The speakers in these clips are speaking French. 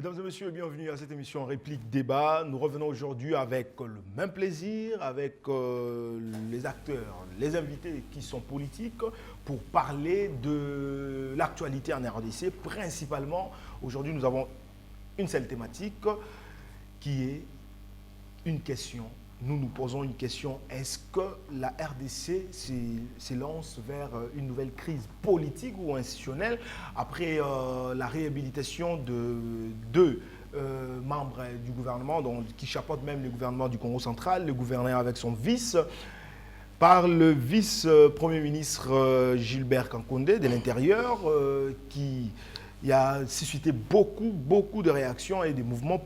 Mesdames et messieurs, bienvenue à cette émission Réplique Débat. Nous revenons aujourd'hui avec le même plaisir, avec les acteurs, les invités qui sont politiques pour parler de l'actualité en RDC. Principalement, aujourd'hui, nous avons une seule thématique qui est une question. Nous nous posons une question. Est-ce que la RDC s'élance vers une nouvelle crise politique ou institutionnelle après la réhabilitation de deux membres du gouvernement, qui chapeautent même le gouvernement du Congo central, le gouverneur avec son vice, par le vice-premier ministre Gilbert Kankonde de l'Intérieur, qui a suscité beaucoup de réactions et des mouvements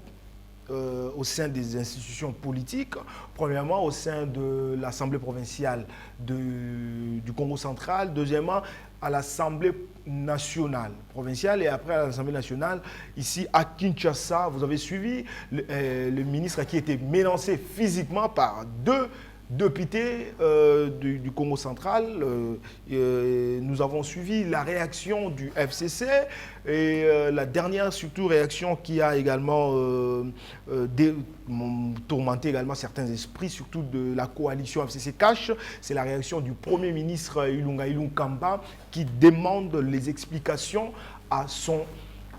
au sein des institutions politiques, premièrement au sein de l'Assemblée provinciale du Congo central, deuxièmement à l'Assemblée nationale provinciale et après à l'Assemblée nationale ici à Kinshasa. Vous avez suivi le ministre qui était menacé physiquement par deux députés du Congo central. Nous avons suivi la réaction du FCC et la dernière surtout réaction qui a également tourmenté également certains esprits, surtout de la coalition FCC-Cash, c'est la réaction du Premier ministre Ilunga Ilunkamba qui demande les explications à son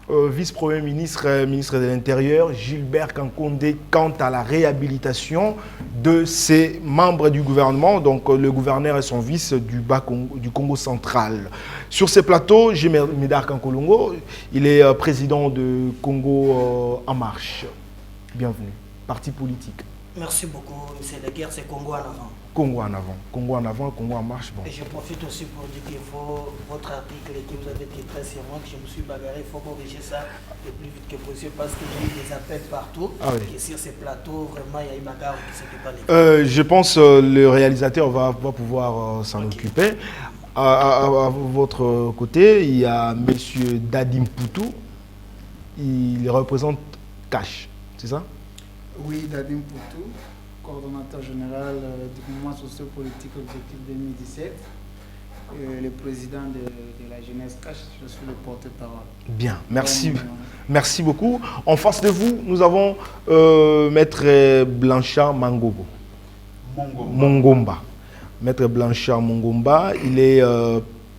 vice-premier ministre, ministre de l'Intérieur, Gilbert Kankonde, quant à la réhabilitation de ses membres du gouvernement, donc le gouverneur et son vice du Congo central. Sur ces plateaux, j'ai Médard Kankolongo, il est président de Congo En Marche. Bienvenue, parti politique. Merci beaucoup, M. Leguerre, c'est Congo en avant. Congo en avant, Congo en avant, Congo En Marche. Bon. Et je profite aussi pour dire qu'il faut votre article que vous avez été très sérieux, que je me suis bagarré, il faut corriger ça le plus vite que possible parce que j'ai eu des appels partout. Et sur ces plateaux, vraiment, il y a eu bagarre qui s'était pas les je pense que le réalisateur va pouvoir s'en occuper. À votre côté, il y a M. Dadim Poutou, il représente Cash, c'est ça? Oui, Dadim Poutou, coordonnateur général du mouvement socio-politique Objectif 2017, le président de la jeunesse Cash, je suis le porte-parole. Bien, merci. Merci beaucoup. En face de vous, nous avons Maître Blanchard Mongomba. Maître Blanchard Mongomba, il est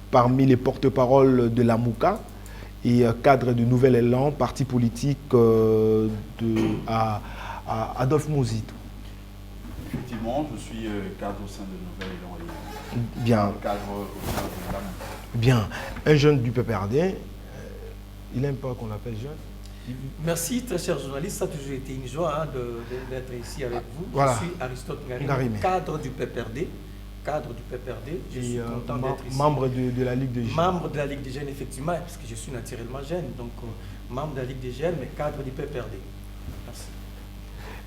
parmi les porte-paroles de la Mouka et cadre de Nouvel Élan, parti politique à Adolphe Mozito. Effectivement, je suis cadre au sein de Nouvel Élan. Bien. Cadre au sein de la Mouka. Bien. Un jeune du PPRD, il n'aime pas qu'on l'appelle jeune. Merci, très cher journaliste. Ça a toujours été une joie d'être ici avec vous. Voilà. Je suis Aristote Ngarimé, cadre du PPRD. Je suis content d'être ici. Membre de la Ligue des Jeunes. Membre de la Ligue des Jeunes, effectivement, parce que je suis naturellement jeune. Donc, membre de la Ligue des Jeunes, mais cadre du PPRD. Merci.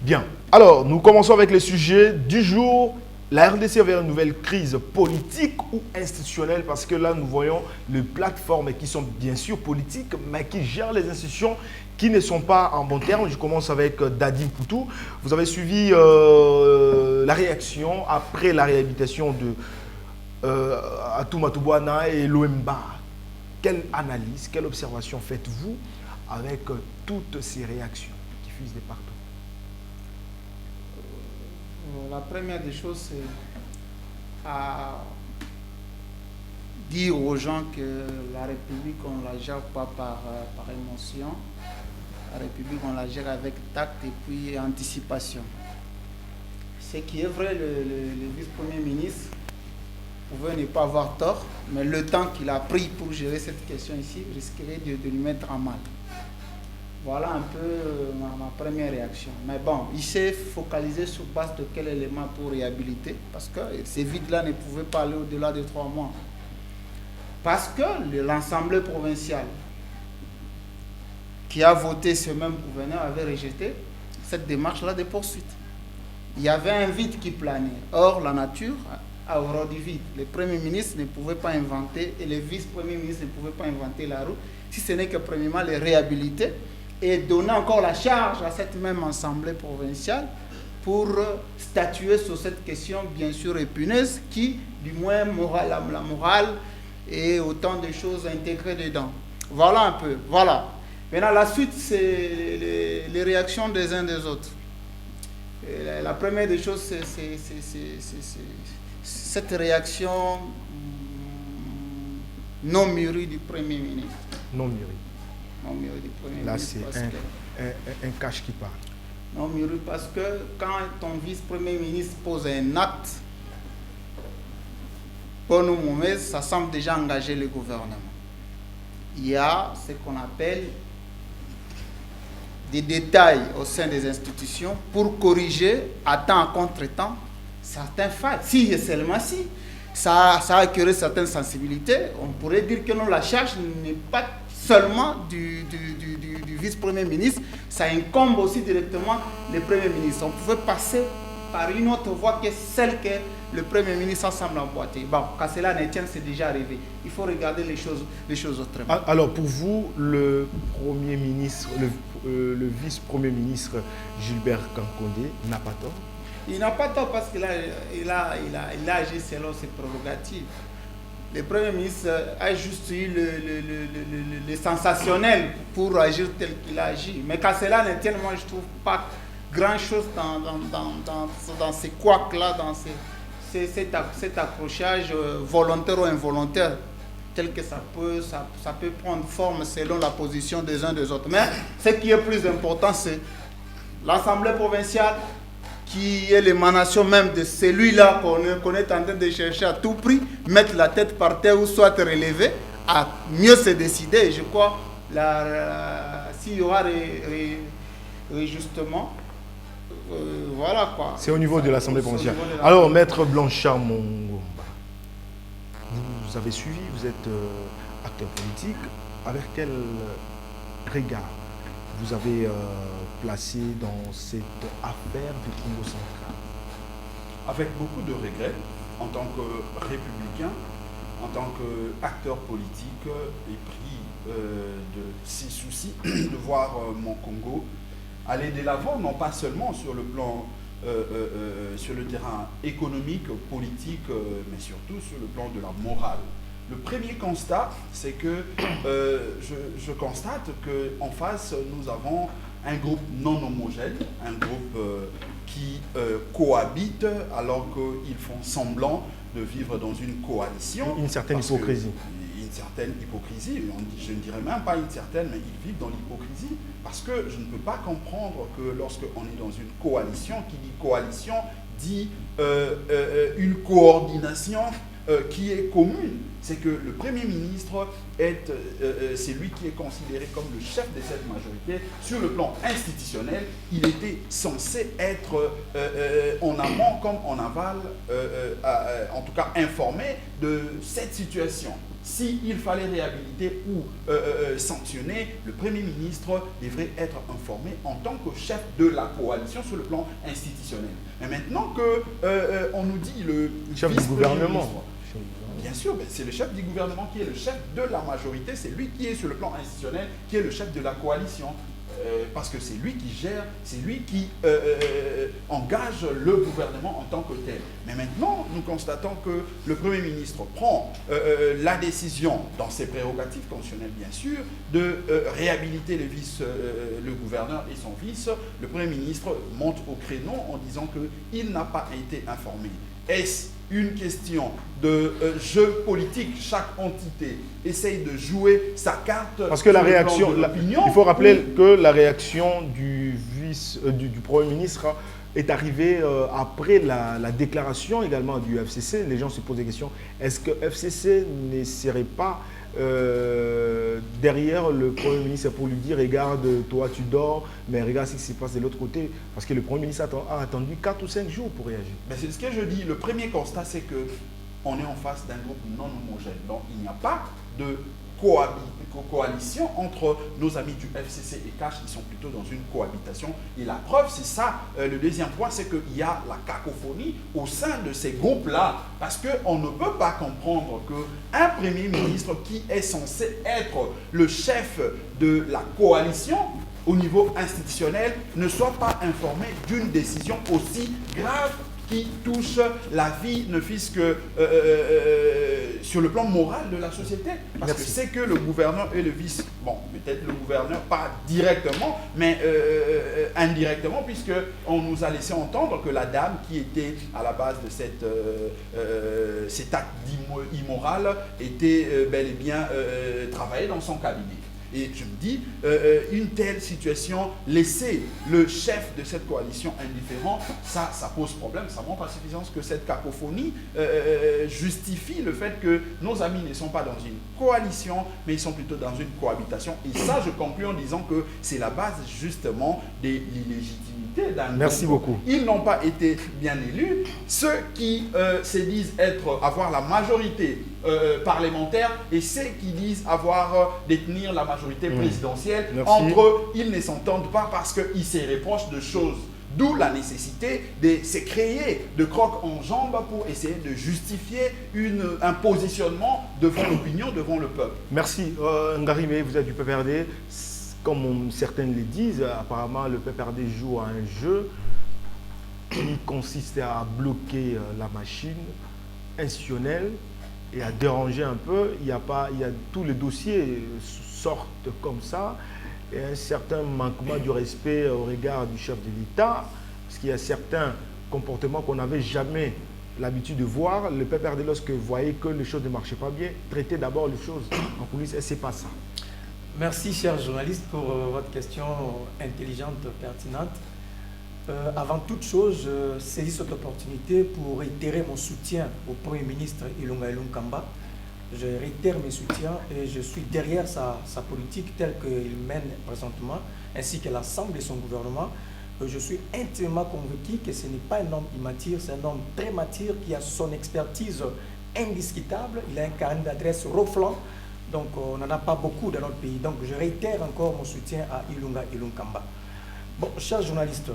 Bien. Alors, nous commençons avec les sujets du jour. La RDC vers une nouvelle crise politique ou institutionnelle, parce que là, nous voyons les plateformes qui sont bien sûr politiques, mais qui gèrent les institutions qui ne sont pas en bon terme. Je commence avec Dadim Poutou. Vous avez suivi la réaction après la réhabilitation de Atouma Toubouana et l'OMBA. Quelle analyse, quelle observation faites-vous avec toutes ces réactions qui fusent de partout? La première des choses, c'est à dire aux gens que la République, on ne la gère pas par émotion. La République, on la gère avec tact et puis anticipation. Ce qui est vrai, le vice-premier ministre pouvait ne pas avoir tort, mais le temps qu'il a pris pour gérer cette question ici risquerait de lui mettre en mal. Voilà un peu ma première réaction. Mais bon, il s'est focalisé sur base de quel élément pour réhabiliter, parce que ces vides-là ne pouvaient pas aller au-delà de 3 mois. Parce que l'Assemblée provinciale qui a voté ce même gouverneur avait rejeté cette démarche-là de poursuite. Il y avait un vide qui planait. Or, la nature a horreur du vide. Le Premier ministre ne pouvait pas inventer, et le vice-premier ministre ne pouvait pas inventer la roue, si ce n'est que premièrement les réhabiliter et donner encore la charge à cette même assemblée provinciale pour statuer sur cette question bien sûr épineuse qui, du moins la morale et autant de choses intégrées dedans. Voilà un peu. Voilà. Maintenant, la suite, c'est les réactions des uns des autres. Et la première des choses, c'est cette réaction non mûrie du Premier ministre. Non mûrie. Non mûrie du Premier Là, ministre. c'est un cache qui parle. Non mûrie parce que quand ton vice-premier ministre pose un acte, pour nous, ça semble déjà engager le gouvernement. Il y a ce qu'on appelle des détails au sein des institutions pour corriger à temps, à contre-temps, certains failles. Si et seulement si ça a acquéré certaines sensibilités, on pourrait dire que non, la charge n'est pas seulement du vice-premier ministre, ça incombe aussi directement le Premier ministre. On pouvait passer par une autre voie que celle que le Premier ministre semble emboîter. Bon, quand cela ne tient, c'est déjà arrivé. Il faut regarder les choses autrement. Alors, pour vous, le Premier ministre, le vice-premier ministre Gilbert Kankondé n'a pas tort? Il n'a pas tort parce qu'il a agi selon ses prérogatives. Le Premier ministre a juste eu le sensationnel pour agir tel qu'il a agi. Mais quand cela ne tient, moi je ne trouve pas grand-chose dans ces couacs-là, dans cet accrochage volontaire ou involontaire, tel que ça peut prendre forme selon la position des uns des autres. Mais ce qui est plus important, c'est l'Assemblée provinciale, qui est l'émanation même de celui-là qu'on est en train de chercher à tout prix, mettre la tête par terre ou soit relever, à mieux se décider. Et je crois, s'il y aura justement, voilà quoi. C'est au niveau de l'Assemblée provinciale. Alors, Maître Blanchard Mongomba, vous avez suivi, vous êtes acteur politique. Avec quel regard vous avez placé dans cette affaire du Congo central? Avec beaucoup de regrets, en tant que républicain, en tant qu'acteur politique, épris de ces soucis de voir mon Congo aller de l'avant, non pas seulement sur le plan, sur le terrain économique, politique, mais surtout sur le plan de la morale. Le premier constat, c'est que je constate qu'en face, nous avons un groupe non homogène, un groupe qui cohabite alors qu'ils font semblant de vivre dans une coalition. Une certaine hypocrisie. Une certaine hypocrisie, je ne dirais même pas une certaine, mais ils vivent dans l'hypocrisie. Parce que je ne peux pas comprendre que lorsqu'on est dans une coalition, qui dit coalition, dit une coordination qui est commune. C'est que le Premier ministre c'est lui qui est considéré comme le chef de cette majorité. Sur le plan institutionnel, il était censé être en amont comme en aval, en tout cas informé de cette situation. S'il fallait réhabiliter ou sanctionner, le Premier ministre devrait être informé en tant que chef de la coalition sur le plan institutionnel. Mais maintenant qu'on nous dit le chef du gouvernement, bien sûr, c'est le chef du gouvernement qui est le chef de la majorité, c'est lui qui est sur le plan institutionnel, qui est le chef de la coalition. Parce que c'est lui qui gère, c'est lui qui engage le gouvernement en tant que tel. Mais maintenant, nous constatons que le Premier ministre prend la décision, dans ses prérogatives constitutionnelles bien sûr, de réhabiliter le gouverneur et son vice. Le Premier ministre monte au créneau en disant qu'il n'a pas été informé. Est-ce une question de jeu politique? Chaque entité essaye de jouer sa carte. Parce que la réaction, il faut rappeler que la réaction du Premier ministre est arrivée après la déclaration également du FCC. Les gens se posent des questions. Est-ce que FCC ne serait pas derrière le Premier ministre pour lui dire regarde, toi tu dors, mais regarde ce qui se passe de l'autre côté? Parce que le Premier ministre a attendu 4 ou 5 jours pour réagir. Mais c'est ce que je dis. Le premier constat, c'est qu'on est en face d'un groupe non homogène. Donc il n'y a pas de coalition entre nos amis du FCC et CACH, qui sont plutôt dans une cohabitation. Et la preuve, c'est ça. Le deuxième point, c'est qu'il y a la cacophonie au sein de ces groupes-là. Parce qu'on ne peut pas comprendre qu'un Premier ministre qui est censé être le chef de la coalition au niveau institutionnel ne soit pas informé d'une décision aussi grave qui touche la vie, ne fût-ce que sur le plan moral de la société. Parce que c'est que le gouverneur et le vice, bon, peut-être le gouverneur, pas directement, mais indirectement, puisqu'on nous a laissé entendre que la dame qui était à la base de cet acte immoral était bel et bien travaillée dans son cabinet. Et je me dis, une telle situation, laisser le chef de cette coalition indifférent, ça pose problème. Ça montre à suffisance que cette cacophonie justifie le fait que nos amis ne sont pas dans une coalition, mais ils sont plutôt dans une cohabitation. Et ça, je conclus en disant que c'est la base justement de l'illégitimité d'un groupe. Merci beaucoup. Ils n'ont pas été bien élus. Ceux qui se disent avoir la majorité parlementaire et ceux qui disent détenir la majorité présidentielle. Merci. Entre eux, ils ne s'entendent pas parce qu'ils se reprochent de choses. D'où la nécessité de se créer de crocs en jambes pour essayer de justifier un positionnement devant l'opinion, devant le peuple. Merci. Ngarimé, vous êtes du PPRD. Comme certains le disent, apparemment le PPRD joue à un jeu qui consiste à bloquer la machine institutionnelle et à déranger un peu. Tous les dossiers sortent comme ça. Et un certain manquement du respect au regard du chef de l'État, parce qu'il y a certains comportements qu'on n'avait jamais l'habitude de voir. Le PPRD, lorsque vous voyez que les choses ne marchaient pas bien, traitez d'abord les choses en coulisses, et ce n'est pas ça. Merci, cher journaliste, pour votre question intelligente, pertinente. Avant toute chose, je saisis cette opportunité pour réitérer mon soutien au Premier ministre Ilunga Ilunkamba. Je réitère mes soutiens et je suis derrière sa politique telle qu'il mène présentement, ainsi que l'Assemblée et son gouvernement. Je suis intimement convaincu que ce n'est pas un homme immature, c'est un homme très mature qui a son expertise indiscutable. Il a un carnet d'adresse reflant, donc on n'en a pas beaucoup dans notre pays. Donc je réitère encore mon soutien à Ilunga Ilunkamba. Bon, chers journalistes,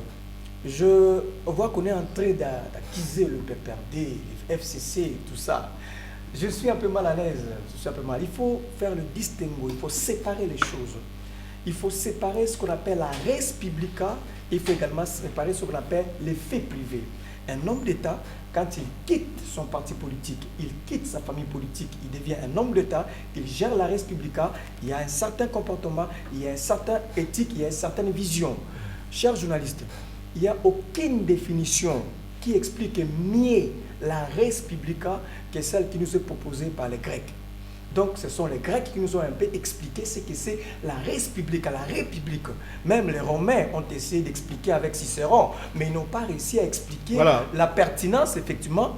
je vois qu'on est en train d'accuser le PPRD, le FCC et tout ça. Je suis un peu mal à l'aise, Il faut faire le distinguo, il faut séparer les choses. Il faut séparer ce qu'on appelle la res publica, il faut également séparer ce qu'on appelle les faits privés. Un homme d'État, quand il quitte son parti politique, il quitte sa famille politique, il devient un homme d'État, il gère la res publica, il y a un certain comportement, il y a une certaine éthique, il y a une certaine vision. Chers journalistes, il n'y a aucune définition qui explique mieux la res publica que celle qui nous est proposée par les Grecs. Donc, ce sont les Grecs qui nous ont un peu expliqué ce que c'est la res publica, la république. Même les Romains ont essayé d'expliquer avec Cicéron, mais ils n'ont pas réussi à expliquer la pertinence, effectivement.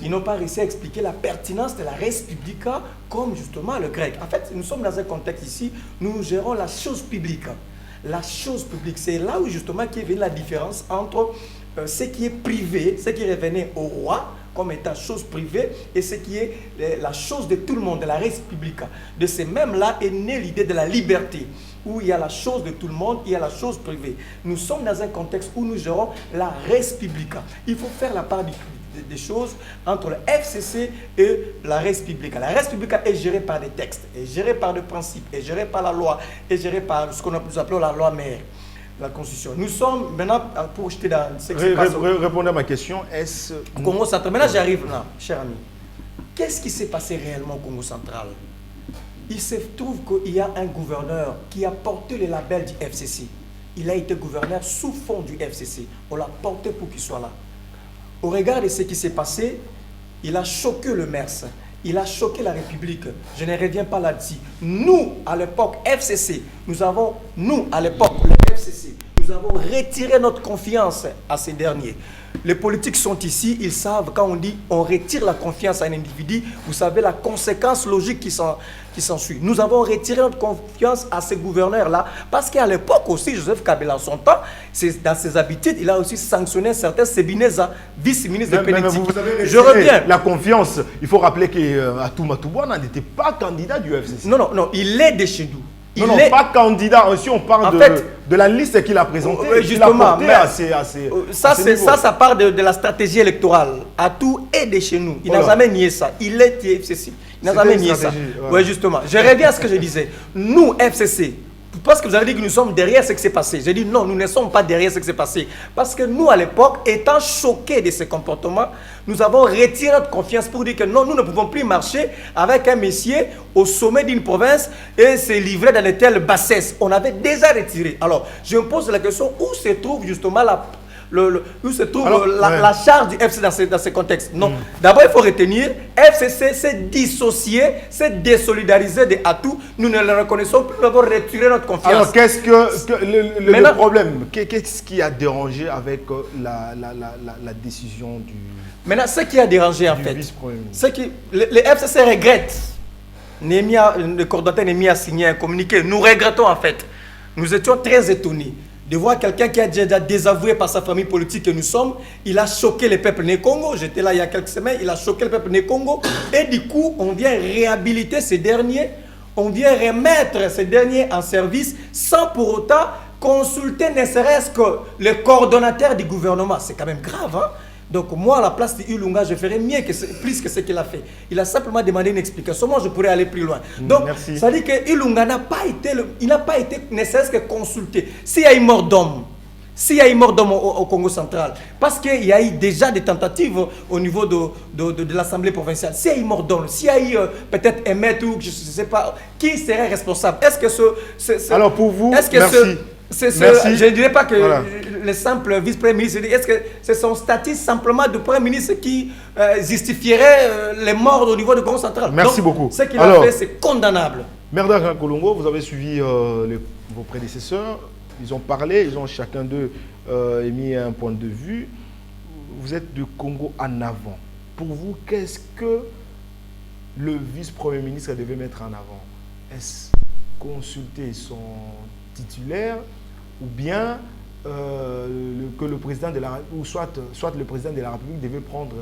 Ils n'ont pas réussi à expliquer la pertinence de la res publica comme justement le grec. En fait, nous sommes dans un contexte ici, nous gérons la chose publique. La chose publique, c'est là où justement qui est venue la différence entre ce qui est privé, ce qui revenait au roi comme étant chose privée et ce qui est la chose de tout le monde, de la res publica. De ces mêmes-là est née l'idée de la liberté, où il y a la chose de tout le monde, il y a la chose privée. Nous sommes dans un contexte où nous gérons la res publica. Il faut faire la part des choses entre le FCC et la res publica. La res publica est gérée par des textes, est gérée par des principes, est gérée par la loi, est gérée par ce qu'on appelle la loi mère. La Constitution. Nous sommes maintenant pour jeter dans ce qui se passe. Répondez à ma question. Est-ce Congo central. Maintenant, j'arrive là, cher ami. Qu'est-ce qui s'est passé réellement au Congo central? Il se trouve qu'il y a un gouverneur qui a porté le label du FCC. Il a été gouverneur sous fond du FCC. On l'a porté pour qu'il soit là. Au regard de ce qui s'est passé, il a choqué le MERS. Il a choqué la République. Je ne reviens pas là-dessus. Nous, à l'époque FCC, nous avons retiré notre confiance à ces derniers. Les politiques sont ici, ils savent quand on dit on retire la confiance à un individu, vous savez la conséquence logique qui s'ensuit. Nous avons retiré notre confiance à ces gouverneurs-là parce qu'à l'époque aussi, Joseph Kabila, en son temps, dans ses habitudes, il a aussi sanctionné certains Sebineza, vice-ministre de politique. Je reviens. La confiance, il faut rappeler qu'Atouma Toubouana n'était pas candidat du FCC. Non, il est de chez nous. Pas candidat. Si on parle de la liste qu'il a présentée, justement, ça part de la stratégie électorale. Atou est de chez nous. Il n'a jamais nié ça. Il est FCC. Il n'a jamais nié ça. Oui, justement. Je reviens à ce que je disais. Nous, FCC, parce que vous avez dit que nous sommes derrière ce qui s'est passé. J'ai dit non, nous ne sommes pas derrière ce qui s'est passé. Parce que nous, à l'époque, étant choqués de ces comportements, nous avons retiré notre confiance pour dire que non, nous ne pouvons plus marcher avec un messier au sommet d'une province et se livrer dans de telles bassesses. On avait déjà retiré. Alors, je me pose la question, où se trouve justement où se trouve la charge du FCC dans ce contexte? Non. D'abord, il faut retenir, FCC s'est dissocié, s'est désolidarisé de Atout. Nous ne le reconnaissons plus, nous avons retiré notre confiance. Alors, qu'est-ce que le problème? Qu'est-ce qui a dérangé avec la décision du... Maintenant, ce qui a dérangé en fait, c'est que le FCC regrette. Le coordonnateur Némi a signé un communiqué. Nous regrettons en fait. Nous étions très étonnés de voir quelqu'un qui a déjà désavoué par sa famille politique que nous sommes. Il a choqué le peuple né Congo. J'étais là il y a quelques semaines. Il a choqué le peuple né Congo. Et du coup, on vient réhabiliter ces derniers. On vient remettre ces derniers en service sans pour autant consulter ne serait-ce que le coordonnateur du gouvernement. C'est quand même grave, hein? Donc moi, à la place d'Ilunga, je ferais mieux plus que ce qu'il a fait. Il a simplement demandé une explication. Moi, je pourrais aller plus loin. Donc, ça dit que Ilunga n'a pas été, ne serait-ce que consulté. S'il y a une mort d'homme, au Congo central, parce qu'il y a eu déjà des tentatives au niveau de l'Assemblée provinciale, s'il y a eu mort d'homme, s'il y a eu peut-être un maître ou je ne sais pas, qui serait responsable? Est-ce que Alors pour vous, merci. Je ne dirais pas que le simple vice-premier ministre, est-ce que c'est son statut simplement de premier ministre qui justifierait les morts au niveau du Congo central? Merci beaucoup. Ce qu'il a fait, c'est condamnable. Merda Kolongo, vous avez suivi vos prédécesseurs. Ils ont parlé, ils ont chacun d'eux émis un point de vue. Vous êtes du Congo en avant. Pour vous, qu'est-ce que le vice-premier ministre devait mettre en avant? Est-ce consulter son titulaire ou bien que le président de la ou soit le président de la République devait prendre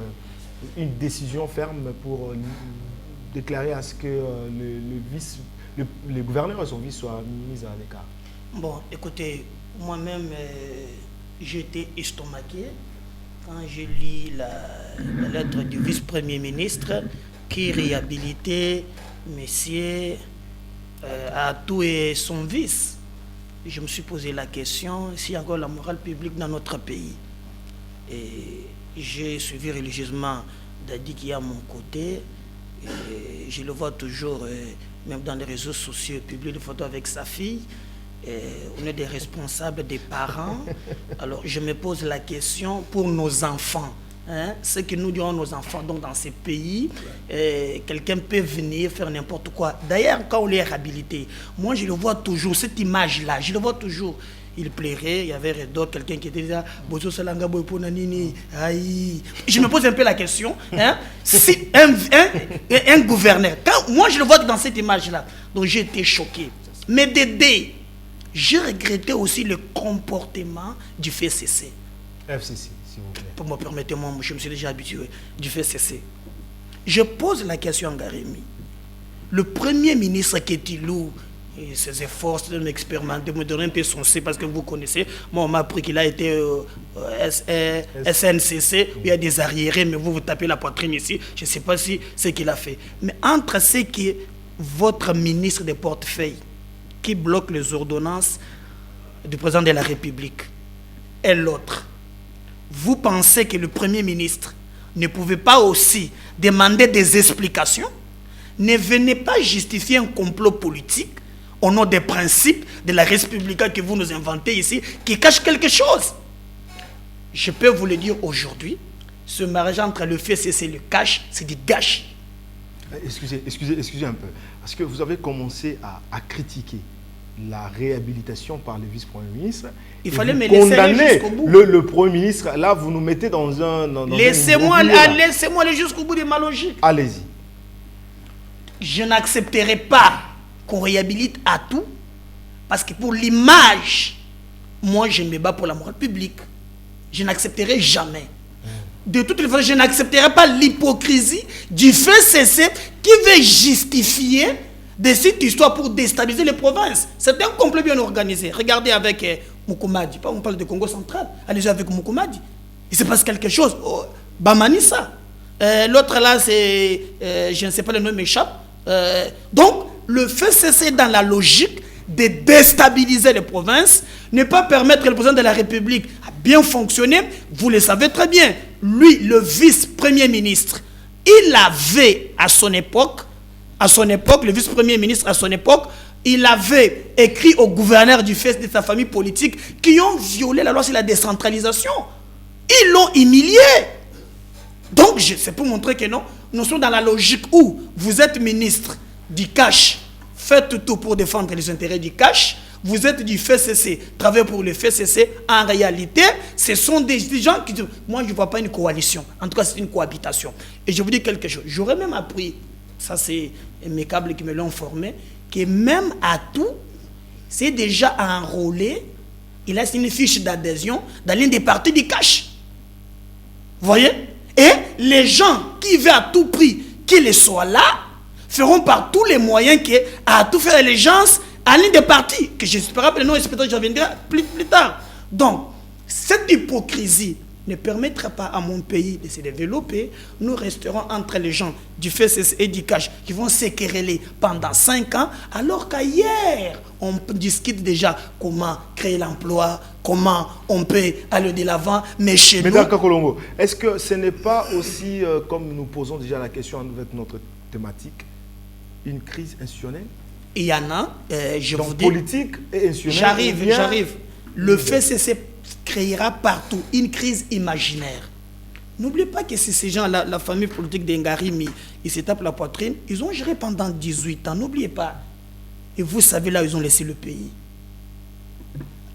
une décision ferme pour déclarer à ce que le gouverneur et son vice soient mis à l'écart? Bon, écoutez, moi-même, j'ai été estomaqué quand j'ai lu la lettre du vice-premier ministre qui réhabilitait M. Atout et son vice. Je me suis posé la question s'il y a encore la morale publique dans notre pays. Et j'ai suivi religieusement Dadi qui est à mon côté. Et je le vois toujours, même dans les réseaux sociaux, publier des photos avec sa fille. On est des responsables, des parents. Alors je me pose la question pour nos enfants. Hein, ce que nous dirons nos enfants donc dans ces pays, quelqu'un peut venir faire n'importe quoi. D'ailleurs, quand on les réhabilité, moi je le vois toujours, cette image-là, je le vois toujours. Il plairait, il y avait quelqu'un qui était là, je me pose un peu la question, hein, si un gouverneur, quand moi je le vois dans cette image-là, donc j'ai été choqué. Mais Dédé, j'ai regretté aussi le comportement du FCC. FCC, s'il vous plaît. Permettez-moi, je me suis déjà habitué du FCC. Je pose la question à Garimi. Le premier ministre Ketilou, et ses efforts de m'expérimenter, me donner un peu son C parce que vous connaissez. Moi, on m'a appris qu'il a été SNCC, il y a des arriérés, mais vous tapez la poitrine ici. Je ne sais pas si c'est ce qu'il a fait. Mais entre ce qui est votre ministre des portefeuilles, qui bloque les ordonnances du président de la République, et l'autre, vous pensez que le Premier ministre ne pouvait pas aussi demander des explications? Ne venez pas justifier un complot politique au nom des principes de la République que vous nous inventez ici, qui cache quelque chose. Je peux vous le dire aujourd'hui, ce mariage entre le FCC et le cash, c'est du gâchis. Excusez un peu, parce que vous avez commencé à critiquer la réhabilitation par le vice-premier ministre. Il fallait me laisser aller jusqu'au bout. Le premier ministre, là, vous nous mettez dans un... Laissez-moi aller jusqu'au bout de ma logique. Allez-y. Je n'accepterai pas qu'on réhabilite à tout, parce que pour l'image, moi, je me bats pour la morale publique. Je n'accepterai jamais. De toutes les façons, je n'accepterai pas l'hypocrisie du FCC qui veut justifier de cette histoire pour déstabiliser les provinces. C'est un complot bien organisé. Regardez avec Mukumadi. On parle de Congo central. Allez-y avec Mukumadi. Il se passe quelque chose. Oh, Bamanissa. L'autre là, c'est... je ne sais pas, le nom m'échappe. Donc, le FCC dans la logique de déstabiliser les provinces, ne pas permettre le président de la République à bien fonctionner. Vous le savez très bien, lui, le vice-premier ministre, il avait à son époque, le vice-premier ministre à son époque, il avait écrit au gouverneur du FES de sa famille politique qui ont violé la loi sur la décentralisation. Ils l'ont humilié. Donc, c'est pour montrer que non, nous sommes dans la logique où vous êtes ministre du cash, faites tout pour défendre les intérêts du cash. Vous êtes du FCC, travaillez pour le FCC. En réalité, ce sont des gens qui disent, moi je ne vois pas une coalition. En tout cas, c'est une cohabitation. Et je vous dis quelque chose. J'aurais même appris, ça c'est mes câbles qui me l'ont formé, que même à tout, c'est déjà enrôlé, il a une fiche d'adhésion dans l'une des parties du cash. Vous voyez? Et les gens qui veulent à tout prix qu'il soit là, feront par tous les moyens à tout faire allégeance à l'une des parties, que j'espère que non, j'en reviendrai plus tard. Donc, cette hypocrisie ne permettra pas à mon pays de se développer. Nous resterons entre les gens du FCC et du cash qui vont se quereller pendant 5 ans, alors qu'ailleurs, on discute déjà comment créer l'emploi, comment on peut aller de l'avant, mais chez nous... Colombo, est-ce que ce n'est pas aussi, comme nous posons déjà la question avec notre thématique, une crise institutionnelle? Il y en a, je donc, vous dis... politique et institutionnelle. J'arrive. Le FCC créera partout une crise imaginaire. N'oubliez pas que si ces gens, la famille politique d'Engarimi, ils se tapent la poitrine, ils ont géré pendant 18 ans, n'oubliez pas. Et vous savez là où ils ont laissé le pays.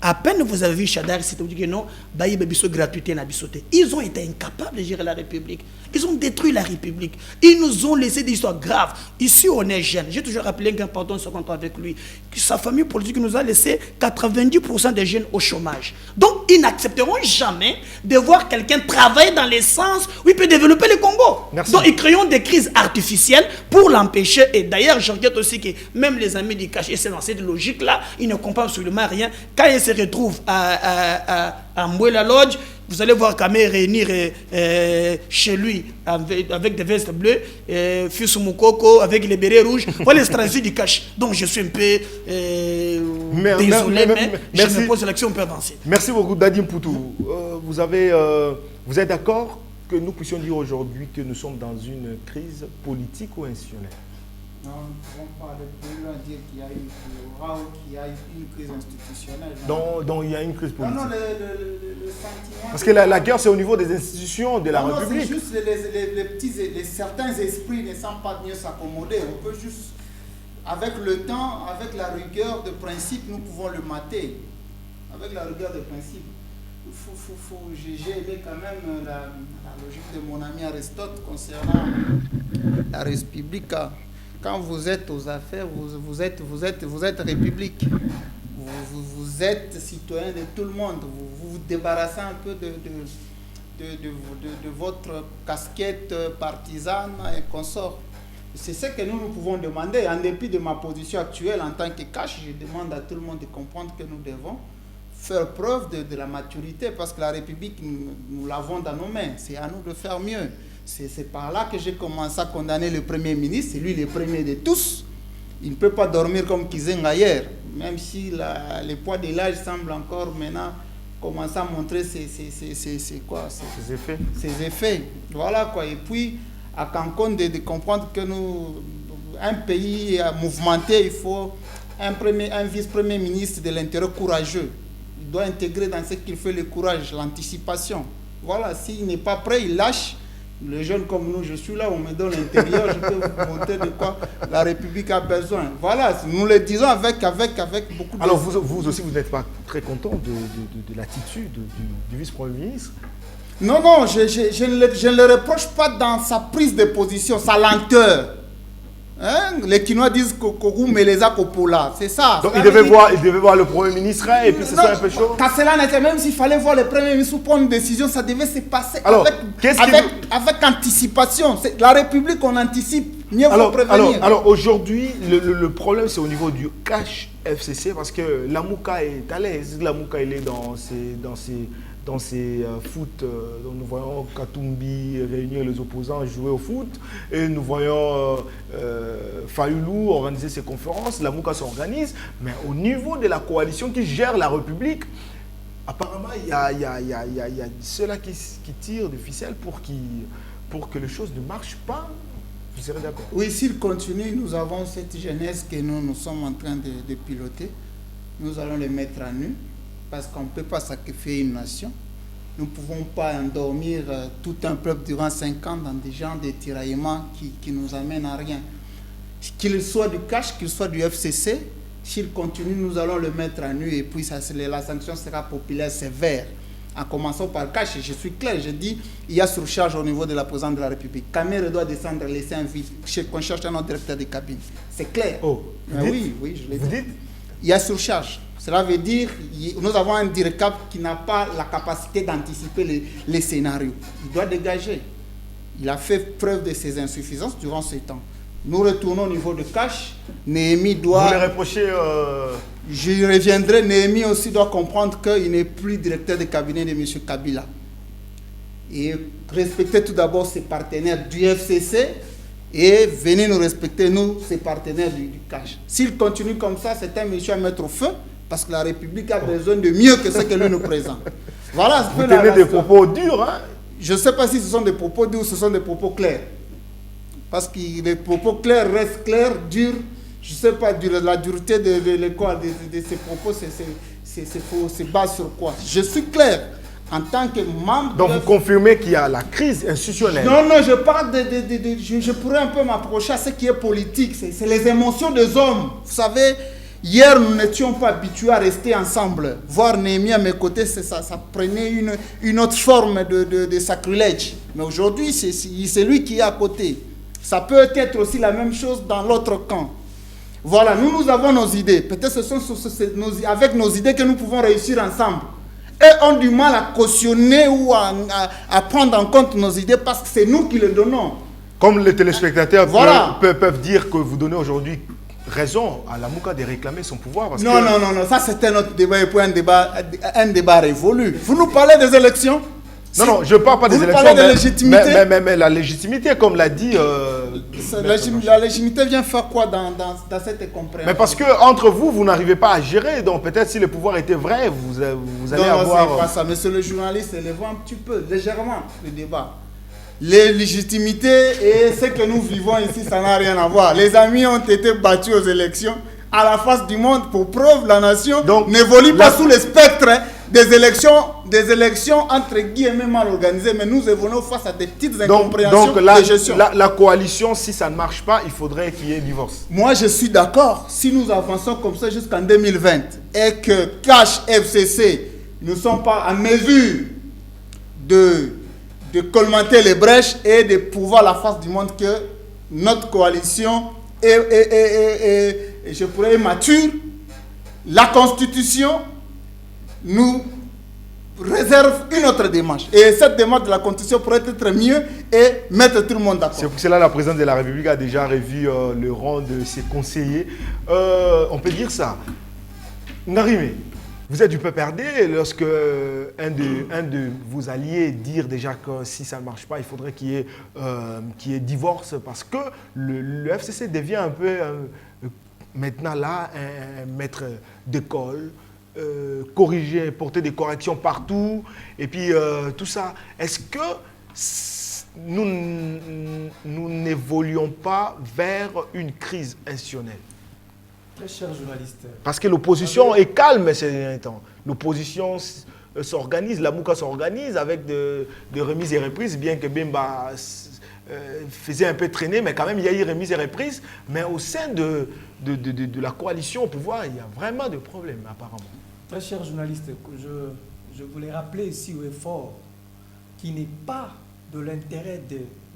À peine vous avez vu Chadar, c'était dit que non, gratuité n'a bisoté. Ils ont été incapables de gérer la République. Ils ont détruit la République. Ils nous ont laissé des histoires graves. Ici, on est jeunes. J'ai toujours rappelé qu'un pardon se compte avec lui. Que sa famille politique nous a laissé 90% des jeunes au chômage. Donc, ils n'accepteront jamais de voir quelqu'un travailler dans les sens où il peut développer le Congo. Merci. Donc, ils créent des crises artificielles pour l'empêcher. Et d'ailleurs, je regrette aussi que même les amis du cash, et c'est dans cette logique-là, ils ne comprennent absolument rien. Quand ils se retrouvent à Mbouela Lodge, vous allez voir Kamé réunir chez lui avec des vestes bleues, Fils Moukoko avec les bérets rouges. Voilà les stratégies du cash. Donc je suis un peu désolé, mais je me pose l'action, on peut avancer. Merci beaucoup, Dadim Poutou. Vous êtes d'accord que nous puissions dire aujourd'hui que nous sommes dans une crise politique ou institutionnelle? Non, nous ne pouvons pas plus loin dire qu'il y a une crise institutionnelle. Donc il y a une crise politique. Non, le sentiment... Parce que la guerre, c'est au niveau des institutions de la République. Non, c'est juste certains esprits ne semblent pas mieux s'accommoder. On peut juste, avec le temps, avec la rigueur de principe, nous pouvons le mater. Avec la rigueur de principe. J'ai aimé quand même la logique de mon ami Aristote concernant la République. Quand vous êtes aux affaires, vous êtes République. Vous êtes citoyen de tout le monde. Vous vous débarrassez un peu de votre casquette partisane et consort. C'est ce que nous pouvons demander. En dépit de ma position actuelle en tant que cash, je demande à tout le monde de comprendre que nous devons faire preuve de la maturité parce que la République, nous l'avons dans nos mains. C'est à nous de faire mieux. C'est par là que j'ai commencé à condamner le Premier ministre. C'est lui le premier de tous. Il ne peut pas dormir comme Kizenga hier, même si le poids de l'âge semble encore maintenant commencer à montrer ses effets. Voilà quoi. Et puis, à Cancun, de comprendre que un pays mouvementé, il faut un vice-premier ministre de l'Intérieur courageux. Il doit intégrer dans ce qu'il fait le courage, l'anticipation. Voilà, s'il n'est pas prêt, il lâche. Les jeunes comme nous, je suis là, on me donne l'intérieur, je peux vous montrer de quoi la République a besoin. Voilà, nous le disons avec beaucoup de... Alors vous aussi, vous n'êtes pas très content de l'attitude du vice-premier ministre? Non, je ne le reproche pas dans sa prise de position, sa lenteur. Hein? Les Quinois disent Kokou Meleza Kopola, c'est ça. Donc il devait voir le Premier ministre et puis c'est ça un peu chaud. Quand cela n'était, même s'il fallait voir le Premier ministre prendre une décision, ça devait se passer avec anticipation. La République, on anticipe, mieux vaut prévenir. Alors aujourd'hui, le problème c'est au niveau du cash FCC parce que Lamouka est à l'aise. Lamouka il est dans dans ces foot, dont nous voyons Katumbi réunir les opposants, jouer au foot, et nous voyons Fayoulou organiser ses conférences, la Mouka s'organise, mais au niveau de la coalition qui gère la République, apparemment, il y a ceux-là qui tirent des ficelles pour que les choses ne marchent pas. Vous serez d'accord? Oui, s'il continue, nous avons cette jeunesse que nous sommes en train de piloter. Nous allons les mettre à nu, parce qu'on ne peut pas sacrifier une nation. Nous ne pouvons pas endormir tout un peuple durant 5 ans dans des genres de tiraillements qui nous amènent à rien. Qu'il soit du cash, qu'il soit du FCC, s'il continue, nous allons le mettre à nu et puis la sanction sera populaire sévère. En commençant par cash, je suis clair, je dis, il y a surcharge au niveau de la présidente de la République. Kamere doit descendre, laisser un vide, qu'on cherche un autre directeur de cabine. C'est clair. Oh, oui, je l'ai dit. Vous dites? Il y a surcharge. Cela veut dire que nous avons un directeur qui n'a pas la capacité d'anticiper les scénarios. Il doit dégager. Il a fait preuve de ses insuffisances durant ce temps. Nous retournons au niveau de cash. Néhémie doit... Vous les reprochez... Je reviendrai. Néhémie aussi doit comprendre qu'il n'est plus directeur de cabinet de M. Kabila. Et respecter tout d'abord ses partenaires du FCC et venez nous respecter, nous, ses partenaires du cash. S'il continue comme ça, c'est un monsieur à mettre au feu parce que la République a besoin de mieux que ce que lui nous présente. Voilà. Vous tenez des propos durs, hein? Je ne sais pas si ce sont des propos durs ou ce sont des propos clairs. Parce que les propos clairs restent clairs, durs. Je ne sais pas, la dureté de ces propos, c'est bas sur quoi? Je suis clair. En tant que membre... Donc vous confirmez qu'il y a la crise institutionnelle? Non, je parle je pourrais un peu m'approcher à ce qui est politique. C'est les émotions des hommes. Vous savez, hier, nous n'étions pas habitués à rester ensemble. Voir Néhémie à mes côtés, ça prenait une autre forme de sacrilège. Mais aujourd'hui, c'est lui qui est à côté. Ça peut être aussi la même chose dans l'autre camp. Voilà, nous avons nos idées. Peut-être ce sont avec nos idées que nous pouvons réussir ensemble. Et ont du mal à cautionner ou à prendre en compte nos idées parce que c'est nous qui les donnons. Comme les téléspectateurs voilà. peuvent dire que vous donnez aujourd'hui raison à la Mouka de réclamer son pouvoir. Parce non, ça c'est un autre débat et puis un débat révolu. Vous nous parlez des élections? Non, je ne parle pas des élections, de légitimité. Mais la légitimité, comme l'a dit... la légitimité vient faire quoi dans cette compréhension? Mais parce que entre vous n'arrivez pas à gérer. Donc peut-être si le pouvoir était vrai, vous allez avoir... Non, c'est pas ça. Monsieur le journaliste, élevons un petit peu, légèrement, le débat. Les légitimités et ce que nous vivons ici, ça n'a rien à voir. Les amis ont été battus aux élections à la face du monde. Pour preuve, la nation n'évolue pas sous le spectre des élections entre guillemets mal organisées, mais nous évoluons face à des petites incompréhensions de gestion. La coalition, si ça ne marche pas, il faudrait qu'il y ait divorce. Moi, je suis d'accord. Si nous avançons comme ça jusqu'en 2020 et que Cash FCC ne sont pas en mesure de colmater les brèches et de pouvoir la face du monde que notre coalition est je pourrais mature, la Constitution nous réserve une autre démarche. Et cette démarche de la Constitution pourrait être mieux et mettre tout le monde d'accord. C'est pour cela que la présidente de la République a déjà revu le rang de ses conseillers. On peut dire ça. Ngarimé, vous êtes du PPRD. Lorsque un de vos alliés dit déjà que si ça ne marche pas, il faudrait qu'il y ait divorce parce que le FCC devient un peu maintenant là un maître d'école. Corriger, porter des corrections partout, et puis tout ça. Est-ce que nous n'évoluons pas vers une crise institutionnelle? Très cher journaliste. Parce que l'opposition est calme ces derniers temps. L'opposition s'organise, la Mouka s'organise avec de remises et reprises, bien que Bemba faisait un peu traîner, mais quand même il y a eu remise et reprise. Mais au sein de la coalition au pouvoir, il y a vraiment des problèmes apparemment. Très cher journaliste, je voulais rappeler ici au effort qu'il n'est pas de l'intérêt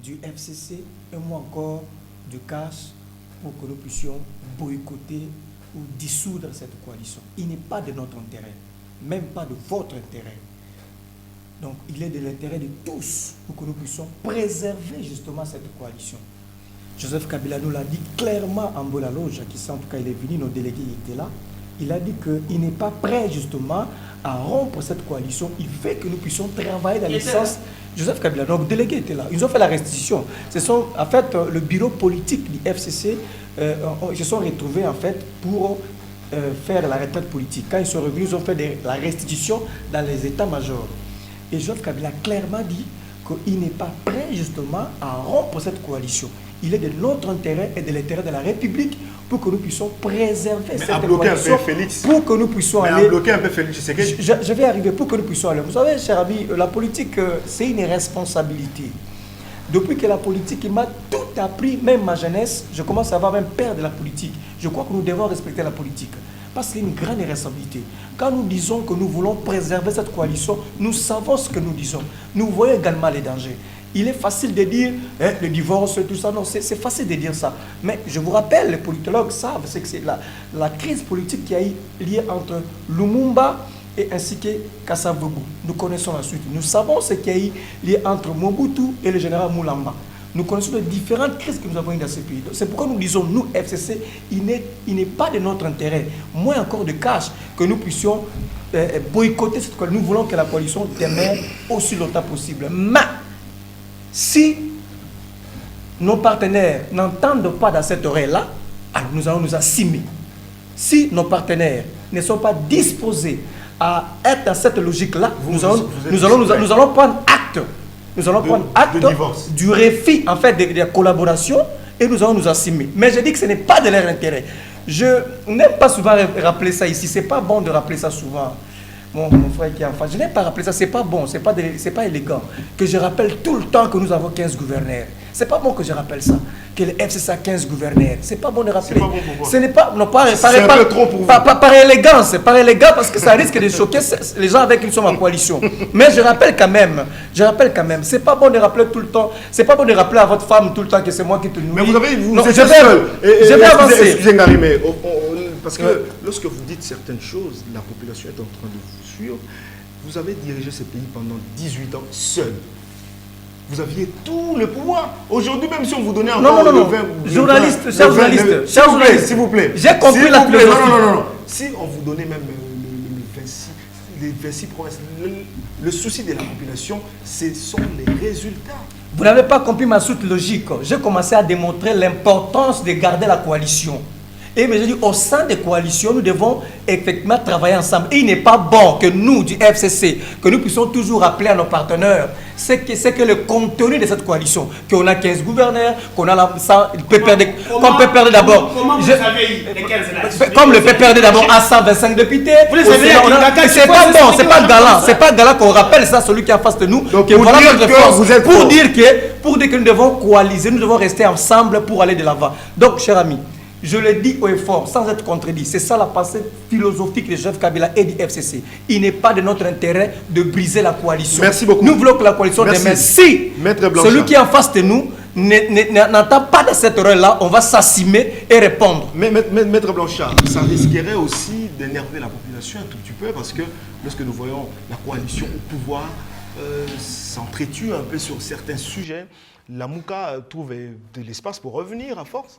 du FCC et moins encore du CAS pour que nous puissions boycotter ou dissoudre cette coalition. Il n'est pas de notre intérêt, même pas de votre intérêt. Donc il est de l'intérêt de tous pour que nous puissions préserver justement cette coalition. Joseph Kabila nous l'a dit clairement en Bolaloge, qui sait en tout cas il est venu, nos délégués étaient là. Il a dit qu'il n'est pas prêt justement à rompre cette coalition, il fait que nous puissions travailler dans le sens... Joseph Kabila, donc délégué était là. Ils ont fait la restitution. En fait, le bureau politique du FCC, ils se sont retrouvés en fait pour faire la retraite politique. Quand ils sont revenus, ils ont fait la restitution dans les états-majors. Et Joseph Kabila a clairement dit qu'il n'est pas prêt justement à rompre cette coalition. Il est de notre intérêt et de l'intérêt de la République pour que nous puissions préserver cette coalition. Un peu Félix. Pour que nous puissions aller... bloquer un peu Félix. Je vais arriver pour que nous puissions aller. Vous savez, cher ami, la politique, c'est une responsabilité. Depuis que la politique m'a tout appris, même ma jeunesse, je commence à avoir même peur de la politique. Je crois que nous devons respecter la politique. Parce que c'est une grande responsabilité. Quand nous disons que nous voulons préserver cette coalition, nous savons ce que nous disons. Nous voyons également les dangers. Il est facile de dire le divorce, tout ça. Non, c'est facile de dire ça. Mais je vous rappelle, les politologues savent que c'est la crise politique qui a eu lieu entre Lumumba et ainsi que Kasavubu. Nous connaissons la suite. Nous savons ce qui a eu lieu entre Mobutu et le général Moulamba. Nous connaissons les différentes crises que nous avons eues dans ce pays. C'est pourquoi nous disons, nous, FCC, il n'est pas de notre intérêt, moins encore de cash, que nous puissions boycotter cette coalition. Nous voulons que la coalition demeure aussi longtemps possible. Mais, si nos partenaires n'entendent pas dans cette oreille-là, alors nous allons nous assumer. Si nos partenaires ne sont pas disposés à être dans cette logique-là, nous allons prendre acte. Nous allons prendre acte du refus en fait, de la collaboration et nous allons nous assumer. Mais je dis que ce n'est pas de leur intérêt. Je n'aime pas souvent rappeler ça ici. Ce n'est pas bon de rappeler ça souvent. Mon frère qui est en face, je n'ai pas rappelé ça, c'est pas bon, c'est pas élégant. Que je rappelle tout le temps que nous avons 15 gouverneurs. C'est pas bon que je rappelle ça. Que le FCC a 15 gouverneurs. C'est pas bon de rappeler. Ce n'est pas, non, pas trop pour vous. Par élégance, parce que ça risque de choquer les gens avec qui nous sommes en coalition. Mais je rappelle quand même, c'est pas bon de rappeler tout le temps, c'est pas bon de rappeler à votre femme tout le temps que c'est moi qui te nourris. Mais vous êtes seul. Je vais avancer. Excusez-moi, mais parce que lorsque vous dites certaines choses, la population est en train de vous suivre. Vous avez dirigé ce pays pendant 18 ans seul. Vous aviez tout le pouvoir. Aujourd'hui, même si on vous donnait encore le 20... Journaliste, cher journaliste, s'il vous plaît. J'ai compris la philosophie. Non. Si on vous donnait même les 26 provinces, le souci de la population, ce sont les résultats. Vous n'avez pas compris ma suite logique. J'ai commencé à démontrer l'importance de garder la coalition. Et mais je dis, au sein des coalitions, nous devons effectivement travailler ensemble. Et il n'est pas bon que nous, du FCC, que nous puissions toujours rappeler à nos partenaires, c'est que le contenu de cette coalition, qu'on a 15 gouverneurs, qu'on a le PPRD d'abord. Comment vous savez les 15 là? Comme le PPRD d'abord a 125 députés. Vous les savez, c'est pas bon, c'est pas galant. C'est pas galant qu'on rappelle ça, celui qui est en face de nous. Donc, pour dire que nous devons coaliser, nous devons rester ensemble pour aller de l'avant. Donc, chers amis, je le dis haut et fort, sans être contredit. C'est ça la pensée philosophique de Joseph Kabila et du FCC. Il n'est pas de notre intérêt de briser la coalition. Merci beaucoup. Nous voulons que la coalition demeure. Si celui qui est en face de nous n'entend pas de cette oreille-là, on va s'assumer et répondre. Mais Maître Blanchard, ça risquerait aussi d'énerver la population un tout petit peu parce que lorsque nous voyons la coalition au pouvoir s'entretue un peu sur certains sujets, la Mouka trouve de l'espace pour revenir à force.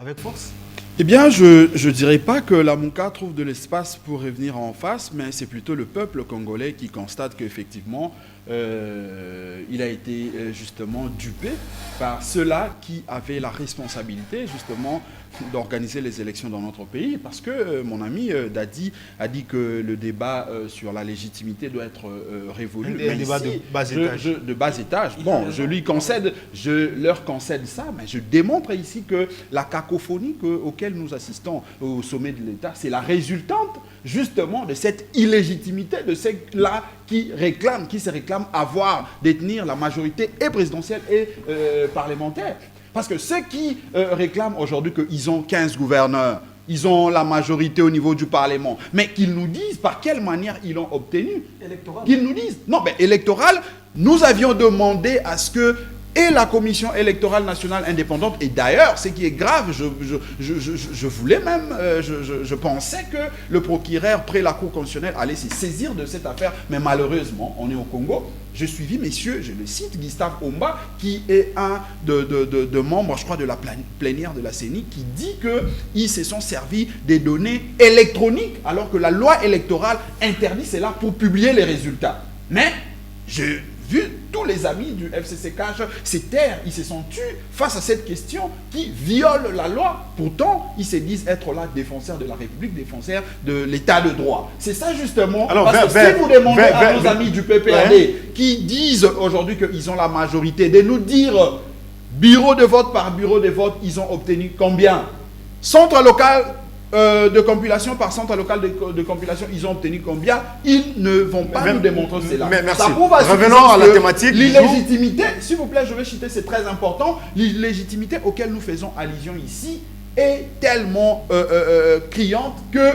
Avec force? Eh bien, je ne dirais pas que la Mouka trouve de l'espace pour revenir en face, mais c'est plutôt le peuple congolais qui constate qu'effectivement, il a été justement dupé par ceux-là qui avaient la responsabilité justement d'organiser les élections dans notre pays, parce que mon ami Dadi a dit que le débat sur la légitimité doit être révolu. Un débat de bas étage. De bas étage. Bon, je leur concède ça, mais je démontre ici que la cacophonie auquel nous assistons au sommet de l'État, c'est la résultante justement de cette illégitimité de ceux-là qui se réclament détenir la majorité et présidentielle et parlementaire. Parce que ceux qui réclament aujourd'hui qu'ils ont 15 gouverneurs, ils ont la majorité au niveau du Parlement, mais qu'ils nous disent par quelle manière ils l'ont obtenu. Électoral. Qu'ils nous disent. Non, mais électoral, nous avions demandé à ce que et la Commission électorale nationale indépendante. Et d'ailleurs, ce qui est grave, je voulais même, je pensais que le procureur près la Cour constitutionnelle allait se saisir de cette affaire, mais malheureusement, on est au Congo. J'ai suivi, messieurs, je le cite, Gustave Omba, qui est un de membres, je crois, de la plénière de la CENI, qui dit qu'ils se sont servis des données électroniques, alors que la loi électorale interdit cela pour publier les résultats. Mais j'ai vu tous les amis du FCCCash se taire, ils se sont tués face à cette question qui viole la loi. Pourtant, ils se disent être là défenseurs de la République, défenseurs de l'état de droit. C'est ça justement. Alors, parce que si vous demandez à nos amis du PPRD qui disent aujourd'hui qu'ils ont la majorité, de nous dire bureau de vote par bureau de vote, ils ont obtenu combien? Centre local de compilation par centre local de compilation, ils ont obtenu combien? Ils ne vont pas nous démontrer cela. Merci. Revenons à la thématique. L'illégitimité, s'il vous plaît, je vais citer, c'est très important. L'illégitimité auquel nous faisons allusion ici est tellement criante que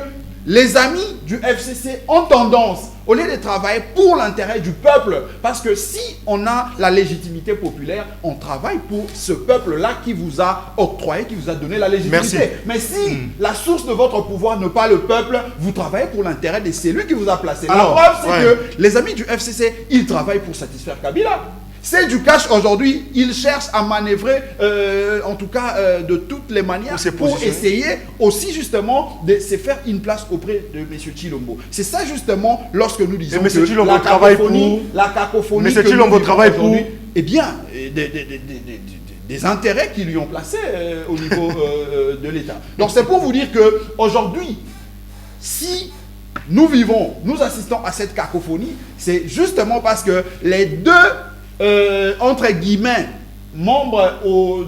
les amis du FCC ont tendance, au lieu de travailler pour l'intérêt du peuple, parce que si on a la légitimité populaire, on travaille pour ce peuple-là qui vous a octroyé, qui vous a donné la légitimité. Merci. Mais si la source de votre pouvoir n'est pas le peuple, vous travaillez pour l'intérêt de celui qui vous a placé. La preuve, c'est que les amis du FCC, ils travaillent pour satisfaire Kabila. C'est du cash aujourd'hui, ils cherchent à manœuvrer, en tout cas de toutes les manières, pour essayer aussi justement de se faire une place auprès de M. Tshilombo. C'est ça justement lorsque nous disons que la cacophonie que nous travaille pour, eh bien, des intérêts qui lui ont placés au niveau de l'État. Donc c'est pour vous dire qu'aujourd'hui, si nous assistons à cette cacophonie, c'est justement parce que les deux entre guillemets, membres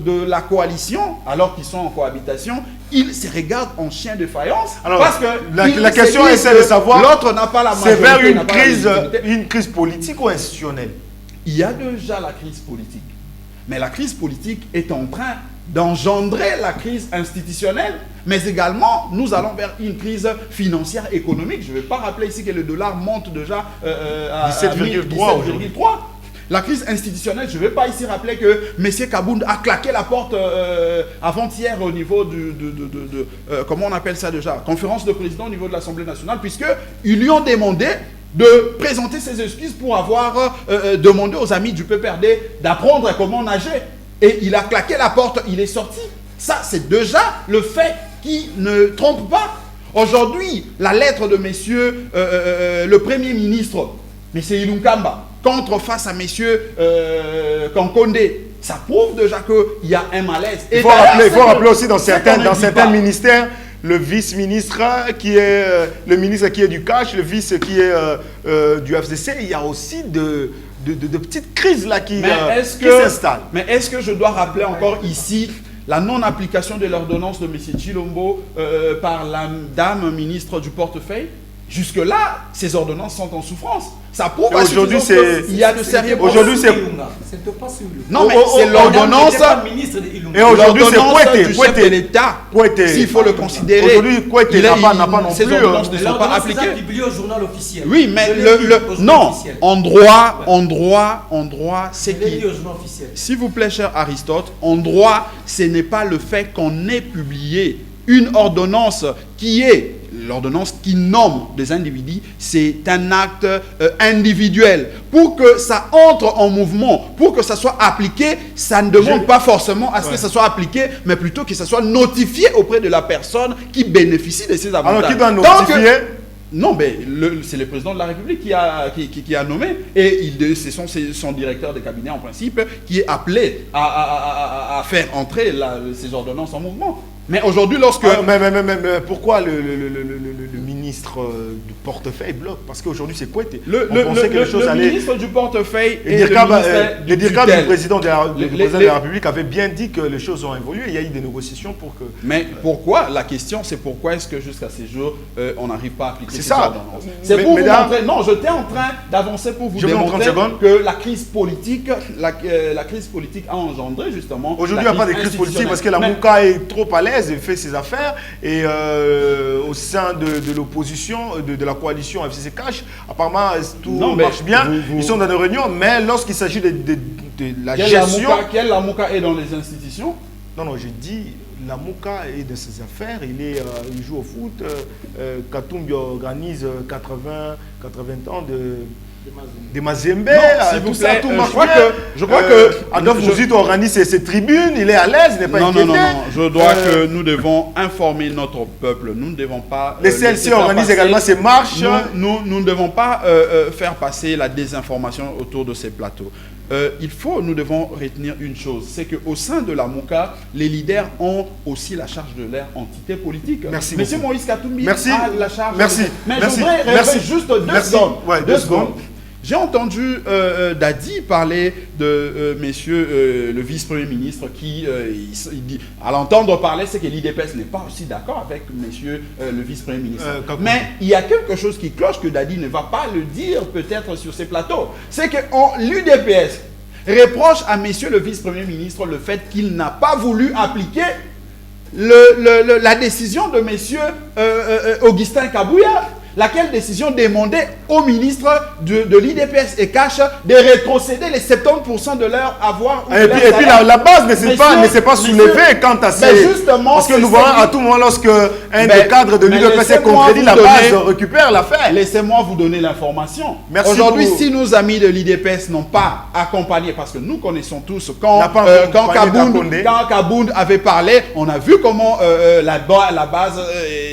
de la coalition, alors qu'ils sont en cohabitation, ils se regardent en chien de faïence. Alors, parce que la question est celle de savoir, l'autre n'a pas la majorité. C'est vers une crise politique ou institutionnelle? Il y a déjà la crise politique. Mais la crise politique est en train d'engendrer la crise institutionnelle, mais également, nous allons vers une crise financière économique. Je ne vais pas rappeler ici que le dollar monte déjà à 17,3. La crise institutionnelle, je ne vais pas ici rappeler que M. Kabound a claqué la porte avant-hier au niveau comment on appelle ça déjà, conférence de président au niveau de l'Assemblée nationale, puisqu'ils lui ont demandé de présenter ses excuses pour avoir demandé aux amis du PPRD d'apprendre comment nager. Et il a claqué la porte, il est sorti. Ça, c'est déjà le fait qui ne trompe pas. Aujourd'hui, la lettre de monsieur le Premier ministre, M. Ilunkamba, face à messieurs Kankonde, ça prouve déjà qu'il y a un malaise. Il faut rappeler aussi dans certains ministères, le vice-ministre qui est le ministre qui est du cash, le vice qui est du FCC, il y a aussi de petites crises là qui s'installent. Mais est-ce que je dois rappeler encore ici la non-application de l'ordonnance de M. Tshilombo par la dame ministre du portefeuille? Jusque-là, ces ordonnances sont en souffrance. Ça prouve aujourd'hui, il y a de sérieux problèmes. Aujourd'hui, c'est... Non, mais c'est l'ordonnance... Et aujourd'hui, c'est du chef de l'État. S'il faut le considérer. Aujourd'hui, Kouété n'a pas non plus... Ces ordonnances ne sont pas appliquées. C'est publié au journal officiel. Oui, mais non, en droit, c'est qui... S'il vous plaît, cher Aristote, en droit, ce n'est pas le fait qu'on ait publié une ordonnance qui est... L'ordonnance qui nomme des individus, c'est un acte individuel. Pour que ça entre en mouvement, pour que ça soit appliqué, ça ne demande pas forcément à ce que ça soit appliqué, mais plutôt que ça soit notifié auprès de la personne qui bénéficie de ces avantages. Alors qui doit notifier? Non, mais c'est le président de la République qui a nommé, et c'est son directeur de cabinet en principe qui est appelé à faire entrer ces ordonnances en mouvement. Mais aujourd'hui, lorsque... mais pourquoi le ministre du portefeuille bloque? Parce qu'aujourd'hui, c'est quoi? Le ministre du portefeuille et le directeur du président de la République avait bien dit que les choses ont évolué. Il y a eu des négociations pour que... Mais pourquoi? La question, c'est pourquoi est-ce que jusqu'à ces jours, on n'arrive pas à appliquer ces ordonnances? C'est pour vous montrer... Non, j'étais en train d'avancer pour vous démontrer que la crise politique a engendré justement... Aujourd'hui, il n'y a pas de crise politique parce que la Mouka est trop à l'aise et fait ses affaires, et au sein de l'opposition, de la coalition FCC Cash, apparemment tout marche bien, ils sont dans des réunions, mais lorsqu'il s'agit de la gestion... Quel Lamouka est dans les institutions? Non, j'ai dit, Lamouka est de ses affaires, il joue au foot, Katumbi organise 80 ans de Mazembe, tout ça, tout marche bien. Je crois que Adolphe Mouzid organise ses tribunes, il est à l'aise, il n'est pas inquiété. Non, je dois que nous devons informer notre peuple, nous ne devons pas... Les CLC organisent également ces marches. Nous ne devons pas faire passer la désinformation autour de ces plateaux. Nous devons retenir une chose, c'est qu'au sein de la MOUCA, les leaders ont aussi la charge de leur entité politique. Merci Monsieur beaucoup. Moïse Katumbi a la charge Mais je voudrais juste deux secondes. Ouais, deux secondes. J'ai entendu Dadi parler de monsieur le vice-premier ministre qui, il dit, à l'entendre parler, c'est que l'IDPS n'est pas aussi d'accord avec monsieur le vice-premier ministre. Mais il y a quelque chose qui cloche que Dadi ne va pas le dire peut-être sur ces plateaux. C'est que l'UDPS reproche à monsieur le vice-premier ministre le fait qu'il n'a pas voulu appliquer la décision de monsieur Augustin Kabouya. Laquelle décision demandait au ministre de l'IDPS et Cash de rétrocéder les 70% de leur avoir. Et puis la base ne s'est pas soulevée quant à ces... Parce que nous voyons à tout moment, lorsque un des cadres de l'IDPS est contredit, la base récupère l'affaire. Laissez-moi vous donner l'information. Aujourd'hui, si nos amis de l'IDPS n'ont pas accompagné, parce que nous connaissons tous, quand Kabound avait parlé, on a vu comment la base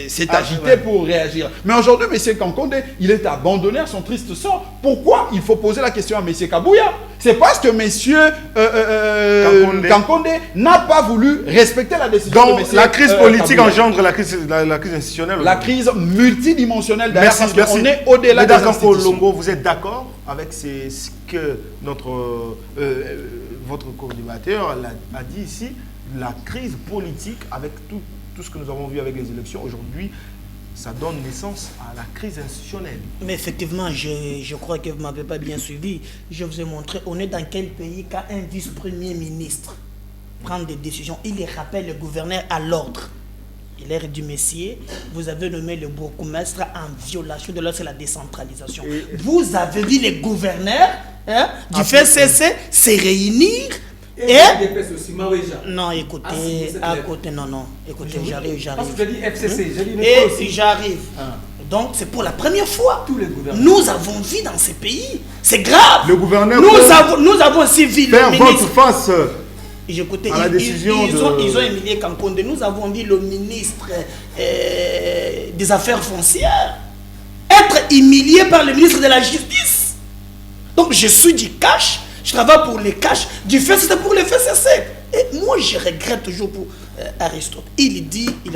s'est agitée pour réagir. Mais aujourd'hui, M. Kankonde, il est abandonné à son triste sort. Pourquoi? Il faut poser la question à M. Kabouya. C'est parce que M. Kankonde n'a pas voulu respecter la décision de M. La crise politique engendre la crise institutionnelle. La crise multidimensionnelle d'ailleurs, parce qu'on est des au-delà des institutions. Longo, vous êtes d'accord avec ce que votre co-débatteur a dit ici, la crise politique avec tout ce que nous avons vu avec les élections aujourd'hui, ça donne naissance à la crise institutionnelle. Mais effectivement, je crois que vous ne m'avez pas bien suivi. Je vous ai montré, on est dans quel pays quand un vice-premier ministre prend des décisions, il les rappelle le gouverneur à l'ordre. Il est du messier, vous avez nommé le bourgmestre en violation de l'ordre, c'est la décentralisation. Vous avez vu les gouverneurs du FCC se réunir. Non, écoutez, écoutez, j'arrive. Parce que je dis FCC, j'arrive. Donc, c'est pour la première fois. Nous avons vu dans ces pays. C'est grave. Le gouverneur nous avons aussi vu faire volte face à la décision ils ont humilié Kankonde. Nous avons vu le ministre des Affaires foncières être humilié par le ministre de la Justice. Donc, je suis du cash. Je travaille pour les cash, du fait c'était pour les FCC. Et moi, je regrette toujours pour Aristote. Il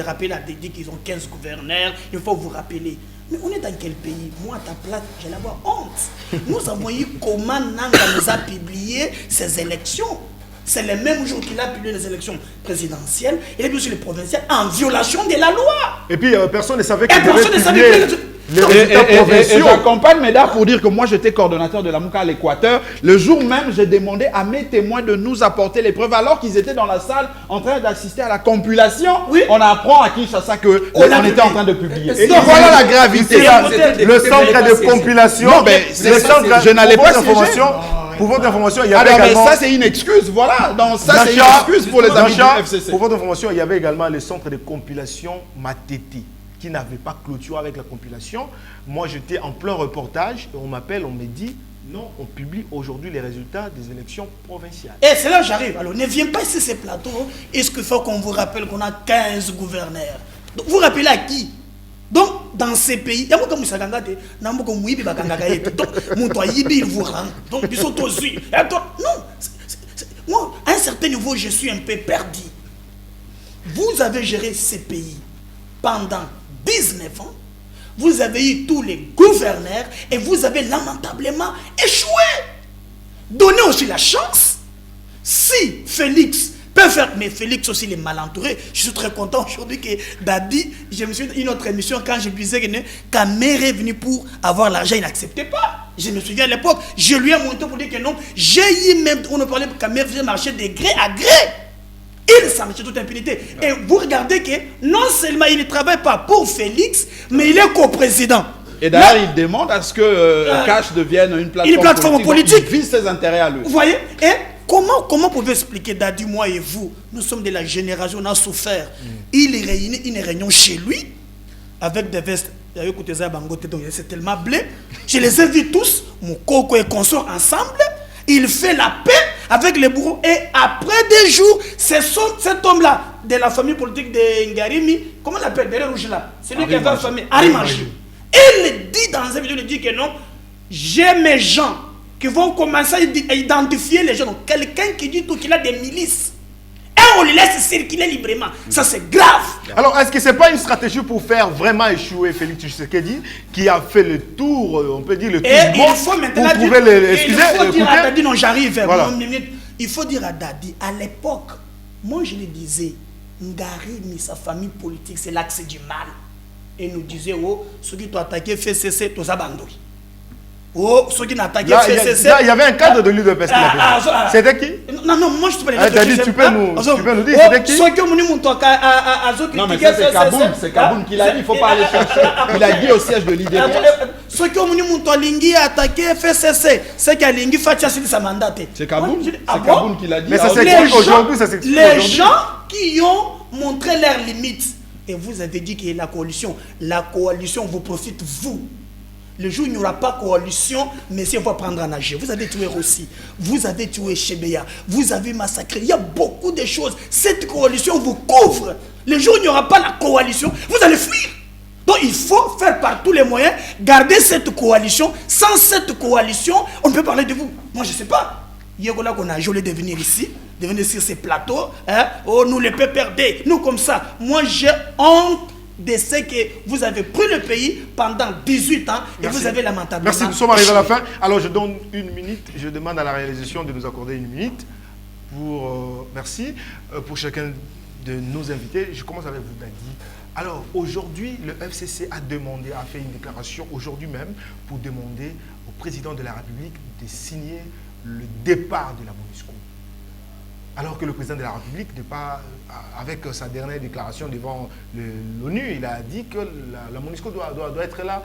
rappelle à Dédé qu'ils ont 15 gouverneurs, il faut vous rappeler. Mais on est dans quel pays? Moi, à ta place, j'allais avoir honte. Nous avons eu comment Nanga nous a publié ces élections. C'est le même jour qu'il a publié les élections présidentielles et puis aussi les provinciales en violation de la loi. Et puis, personne ne savait qu'il devait publier les résultats provinciaux. Et j'accompagne Médard pour dire que moi j'étais coordonnateur de la MOUCA à l'Équateur. Le jour même, j'ai demandé à mes témoins de nous apporter les preuves alors qu'ils étaient dans la salle en train d'assister à la compilation. Oui. On apprend à Kinshasa qu'on était en train de publier. Et donc voilà la gravité. Le centre de compilation. Non, mais je n'allais pas d'information. Pour votre information, il y avait également... ça c'est une excuse, voilà. Donc ça c'est une excuse pour les amis du FCC. Pour votre information, il y avait également le centre de compilation Matete, qui n'avait pas clôture avec la compilation. Moi, j'étais en plein reportage et on m'appelle, on me dit, non, on publie aujourd'hui les résultats des élections provinciales. Et c'est là où j'arrive. Alors, ne viens pas ici ces plateaux. Est-ce qu'il faut qu'on vous rappelle qu'on a 15 gouverneurs? Donc, vous rappelez à qui? Donc, dans ces pays, il y a beaucoup de gens qui vous rend. Donc, ils sont tous yeux. Non, moi, à un certain niveau, je suis un peu perdu. Vous avez géré ces pays pendant 19 ans, vous avez eu tous les gouverneurs et vous avez lamentablement échoué. Donnez aussi la chance. Si Félix peut faire, mais Félix aussi il est mal entouré. Je suis très content aujourd'hui que Dadi, je me suis dit une autre émission quand je disais que Kamer est venu pour avoir l'argent, il n'acceptait pas. Je me souviens à l'époque, je lui ai monté pour dire que non, j'ai eu même, on a parlé que Kamer faisait marcher de gré à gré. Il s'en met toute impunité. Et vous regardez que non seulement il ne travaille pas pour Félix, mais il est co-président. Et d'ailleurs, il demande à ce que Cash devienne une plateforme politique. Il vise ses intérêts à lui. Vous voyez? Et comment pouvez-vous expliquer, Dadi, moi et vous, nous sommes de la génération, on a souffert. Il est réuni une réunion chez lui, avec des vestes. C'est tellement blé. Je les ai vus tous, mon coco et consort ensemble. Il fait la paix avec les bourreaux. Et après des jours, c'est cet homme-là, de la famille politique de Ngarimi, comment on l'appelle, derrière rouge là, c'est lui qui a fait la famille, Arimaji. Il dit dans une vidéo, il dit que non, j'ai mes gens qui vont commencer à identifier les gens. Donc quelqu'un qui dit tout qu'il a des milices. Et on les laisse circuler librement. Ça, c'est grave. Alors, est-ce que ce n'est pas une stratégie pour faire vraiment échouer Félix Tshisekedi, qui a fait le tour, on peut dire le tour et du monde, il faut maintenant pour trouver les... Excusez, il faut dire à Dadi, non, j'arrive. Voilà. Il faut dire à Dadi, à l'époque, moi je le disais, Ngarimi, sa famille politique, c'est l'axe du mal. Et nous disait, oh, ceux qui t'ont attaqué, fait cesser, tous abandonnés. Oh, ceux qui n'ont attaqué, fait cesser. Il y avait un cadre de l'UDPS. C'était qui? Non, moi je te parle tu peux nous dire, c'était qui? Ceux qui ont mis mon toit à non, mais ça c'est Kaboun, c'est Kaboun qui l'a dit, il ne faut pas aller chercher. Il a dit au siège de l'IDPS. Ceux qui ont mis mon toit, Lingui a attaqué, fait cesser. C'est qu'il y a Lingui Fatia sur sa mandat. C'est Kaboun, c'est Kaboun qui l'a dit. Mais ça s'explique aujourd'hui, ça s'explique aujourd'hui. Les gens qui ont montré leurs limites, et vous avez dit qu'il y a la coalition vous profite, vous. Le jour où il n'y aura pas coalition, messieurs, on va prendre en âge. Vous avez tué Rossi, vous avez tué Chebeya, vous avez massacré. Il y a beaucoup de choses. Cette coalition vous couvre. Le jour où il n'y aura pas la coalition, vous allez fuir. Donc il faut faire par tous les moyens, garder cette coalition. Sans cette coalition, on ne peut parler de vous. Moi, je ne sais pas. Hier, on a jolé de venir ici, de venir sur ces plateaux. Hein? Oh, nous les PPRD, nous comme ça. Moi, j'ai honte de ce que vous avez pris le pays pendant 18 ans et vous avez lamentablement... Merci, nous sommes arrivés à la fin. Alors je donne une minute, je demande à la réalisation de nous accorder une minute pour, merci, pour chacun de nos invités. Je commence avec vous, Dadi. Alors aujourd'hui, le FCC a fait une déclaration aujourd'hui même pour demander au président de la République de signer le départ de la MONUSCO. Alors que le président de la République, avec sa dernière déclaration devant l'ONU, il a dit que la MONUSCO doit être là.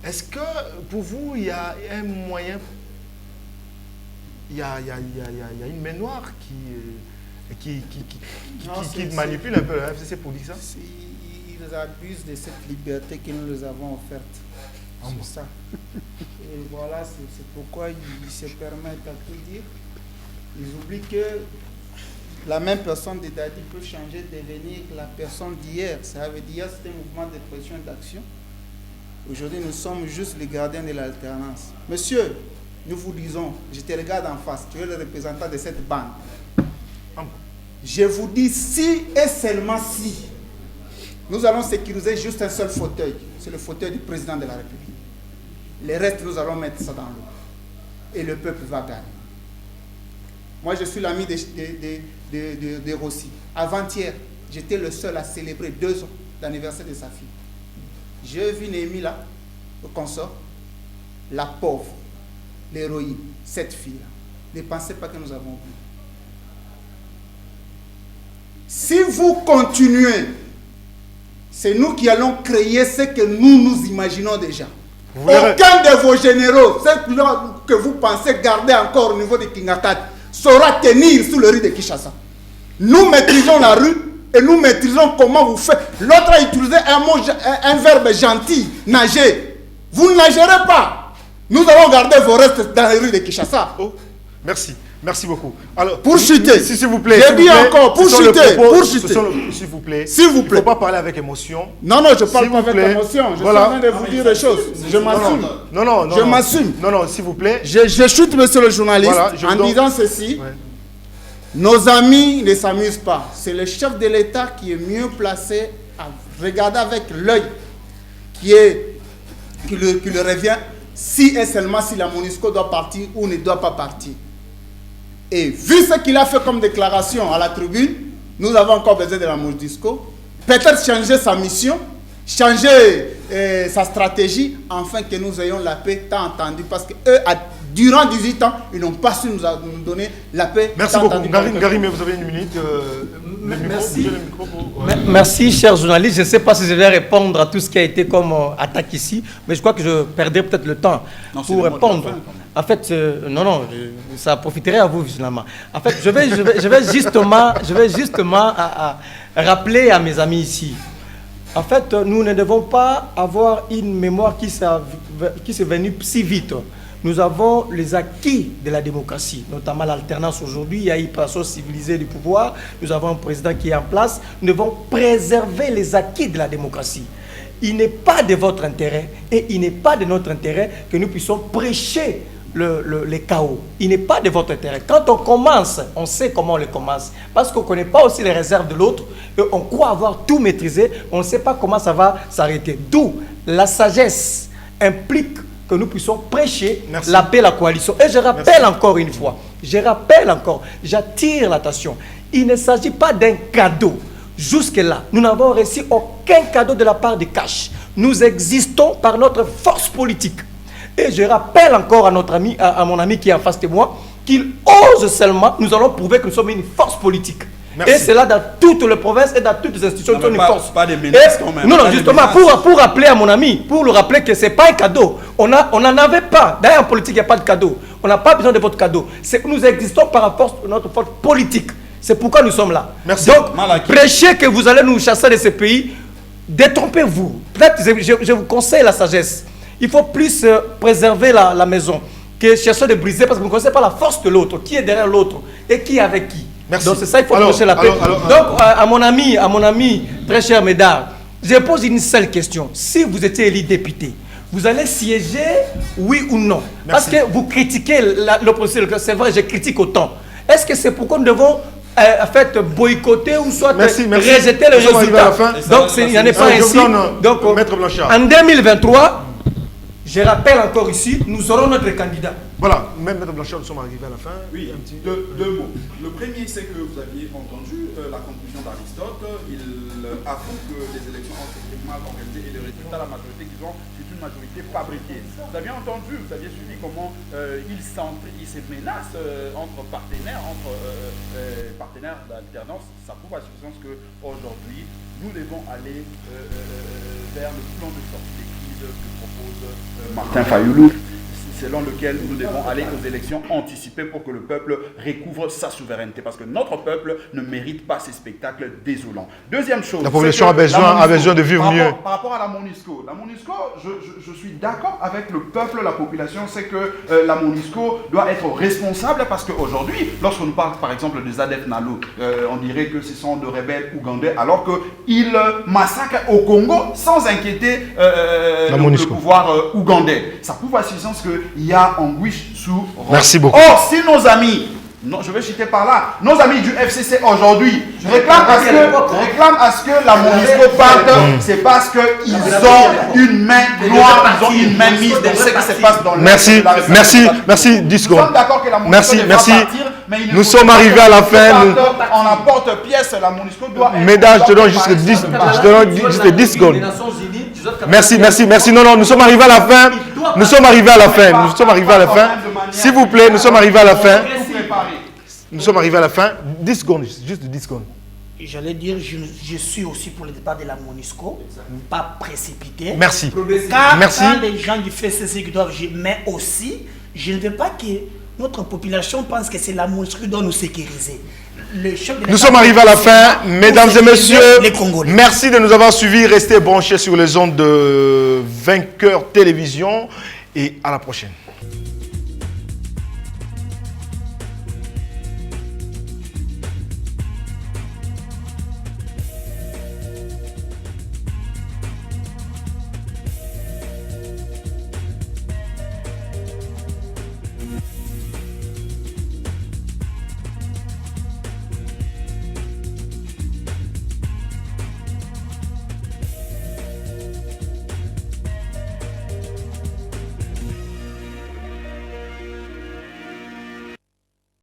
Est-ce que pour vous, il y a un moyen, il y a une main noire qui manipule un peu le FCC pour dire ça? Ils abusent de cette liberté que nous les avons offerte. C'est ça. Et voilà, c'est pourquoi ils se permettent à tout dire. Ils oublient que la même personne de Dadi peut changer, devenir la personne d'hier. Ça veut dire que c'était un mouvement de pression et d'action. Aujourd'hui, nous sommes juste les gardiens de l'alternance. Monsieur, nous vous disons, je te regarde en face, tu es le représentant de cette bande. Je vous dis si et seulement si, nous allons sécuriser juste un seul fauteuil. C'est le fauteuil du président de la République. Le reste, nous allons mettre ça dans l'eau. Et le peuple va gagner. Moi, je suis l'ami de Rossi. Avant-hier, j'étais le seul à célébrer 2 ans d'anniversaire de sa fille. J'ai vu Néhémie là, le consort, la pauvre, l'héroïne, cette fille-là. Ne pensez pas que nous avons oublié. Si vous continuez, c'est nous qui allons créer ce que nous imaginons déjà. Aucun de vos généraux, ceux que vous pensez garder encore au niveau de Kingakat, saura tenir sous le riz de Kinshasa. Nous maîtrisons la rue et nous maîtrisons comment vous faites. L'autre a utilisé un verbe gentil, nager. Vous ne nagerez pas. Nous allons garder vos restes dans les rues de Kinshasa. Oh, merci. Merci beaucoup. Alors, pour chuter, s'il vous plaît. J'ai dit encore, pour chuter. S'il vous plaît. S'il vous plaît. Il ne faut pas parler avec émotion. Non, je ne parle pas avec émotion. Je suis en train de vous dire des choses. Je m'assume. Non. Je m'assume. Non, s'il vous plaît. Je chute, monsieur le journaliste, en disant ceci. Ouais. Nos amis ne s'amusent pas. C'est le chef de l'État qui est mieux placé à regarder avec l'œil qui lui revient si et seulement si la MONUSCO doit partir ou ne doit pas partir. Et vu ce qu'il a fait comme déclaration à la tribune, nous avons encore besoin de la MONUSCO. Peut-être changer sa mission, changer sa stratégie, afin que nous ayons la paix tant entendue. Parce que eux, durant 18 ans, ils n'ont pas su nous donner la paix. Merci beaucoup. Ngarim, vous avez une minute. Merci, chers journalistes. Je ne sais pas si je vais répondre à tout ce qui a été comme attaque ici, mais je crois que je perdrai peut-être le temps pour répondre. En fait, non, ça profiterait à vous, finalement. En fait, je vais justement rappeler à mes amis ici. En fait, nous ne devons pas avoir une mémoire qui s'est venue si vite. Nous avons les acquis de la démocratie, notamment l'alternance aujourd'hui. Il y a une personne civilisée du pouvoir. Nous avons un président qui est en place. Nous devons préserver les acquis de la démocratie. Il n'est pas de votre intérêt et il n'est pas de notre intérêt que nous puissions prêcher les chaos. Il n'est pas de votre intérêt. Quand on commence, on sait comment on le commence. Parce qu'on ne connaît pas aussi les réserves de l'autre. Et on croit avoir tout maîtrisé. On ne sait pas comment ça va s'arrêter. D'où la sagesse implique que nous puissions prêcher la paix, la coalition. Et je rappelle encore une fois, j'attire l'attention. Il ne s'agit pas d'un cadeau. Jusque-là, nous n'avons reçu aucun cadeau de la part de Cash. Nous existons par notre force politique. Et je rappelle encore à notre ami, à mon ami qui est en face de moi, qu'il ose seulement, nous allons prouver que nous sommes une force politique. Merci. Et c'est là dans toutes les provinces et dans toutes les institutions qui sont une force. Pas des menaces quand même. Non, justement, pour rappeler à mon ami, pour le rappeler que ce n'est pas un cadeau. On n'en avait pas. D'ailleurs, en politique, il n'y a pas de cadeau. On n'a pas besoin de votre cadeau. Nous existons par rapport à notre force politique. C'est pourquoi nous sommes là. Merci. Donc, prêchez que vous allez nous chasser de ce pays. Détrompez-vous. Peut-être, je vous conseille la sagesse. Il faut plus préserver la maison que chercher de briser parce que vous ne connaissez pas la force de l'autre. Qui est derrière l'autre et qui est avec qui. Merci. Donc c'est ça, il faut prêcher la paix. Donc à mon ami, très cher mesdames, je pose une seule question. Si vous étiez élu député, vous allez siéger, oui ou non? Merci. Parce que vous critiquez l'opposition. C'est vrai, je critique autant. Est-ce que c'est pourquoi nous devons boycotter ou soit rejeter le résultat? Donc il n'y en a pas ainsi. Donc en 2023, je rappelle encore ici, nous aurons notre candidat. Voilà, même Maître Blanchard, nous sommes arrivés à la fin. Oui, deux mots. Le premier, c'est que vous aviez entendu la conclusion d'Aristote. Il avoue que les élections ont été mal organisées et le résultat, la majorité qu'ils ont, c'est une majorité fabriquée. Vous aviez entendu, vous aviez suivi comment il se menace entre partenaires d'alternance. Ça prouve à suffisance qu'aujourd'hui, nous devons aller vers le plan de sortie des crises que propose Martin Fayoulou, selon lequel nous devons aller aux élections anticipées pour que le peuple recouvre sa souveraineté. Parce que notre peuple ne mérite pas ces spectacles désolants. Deuxième chose... La population a besoin de vivre mieux. Par rapport à la MONUSCO, je suis d'accord avec le peuple, la population, c'est que la MONUSCO doit être responsable parce qu'aujourd'hui, lorsqu'on nous parle par exemple des ADF Nalo, on dirait que ce sont de rebelles ougandais alors qu'ils massacrent au Congo sans inquiéter le pouvoir ougandais. Ça prouve à suffisance qu'il y a anguiche sous roche. Merci beaucoup. Or, si nos amis, non, je vais citer par là, nos amis du FCC aujourd'hui réclament à ce que la MONUSCO parte, c'est parce qu'ils ont une main noire, ils ont une main mise dans ce qui se passe dans le Merci, 10 secondes. Nous sommes d'accord que la MONUSCO devra partir, mais nous sommes arrivés à la fin. En apporte-pièce, la MONUSCO doit... Mesdames, je te donne juste 10 secondes. Merci. Non, nous sommes arrivés à la fin. Nous sommes arrivés à la fin. S'il vous plaît, nous sommes arrivés à la fin. 10 secondes, juste 10 secondes. J'allais dire, je suis aussi pour le départ de la MONUSCO, pas précipité. Merci. Car quand les gens du FCC qui doivent, mais aussi, je ne veux pas que notre population pense que c'est la MONUSCO qui doit nous sécuriser. Nous sommes arrivés à la fin, mesdames et messieurs. Merci de nous avoir suivis. Restez branchés sur les ondes de Vainqueur Télévision et à la prochaine.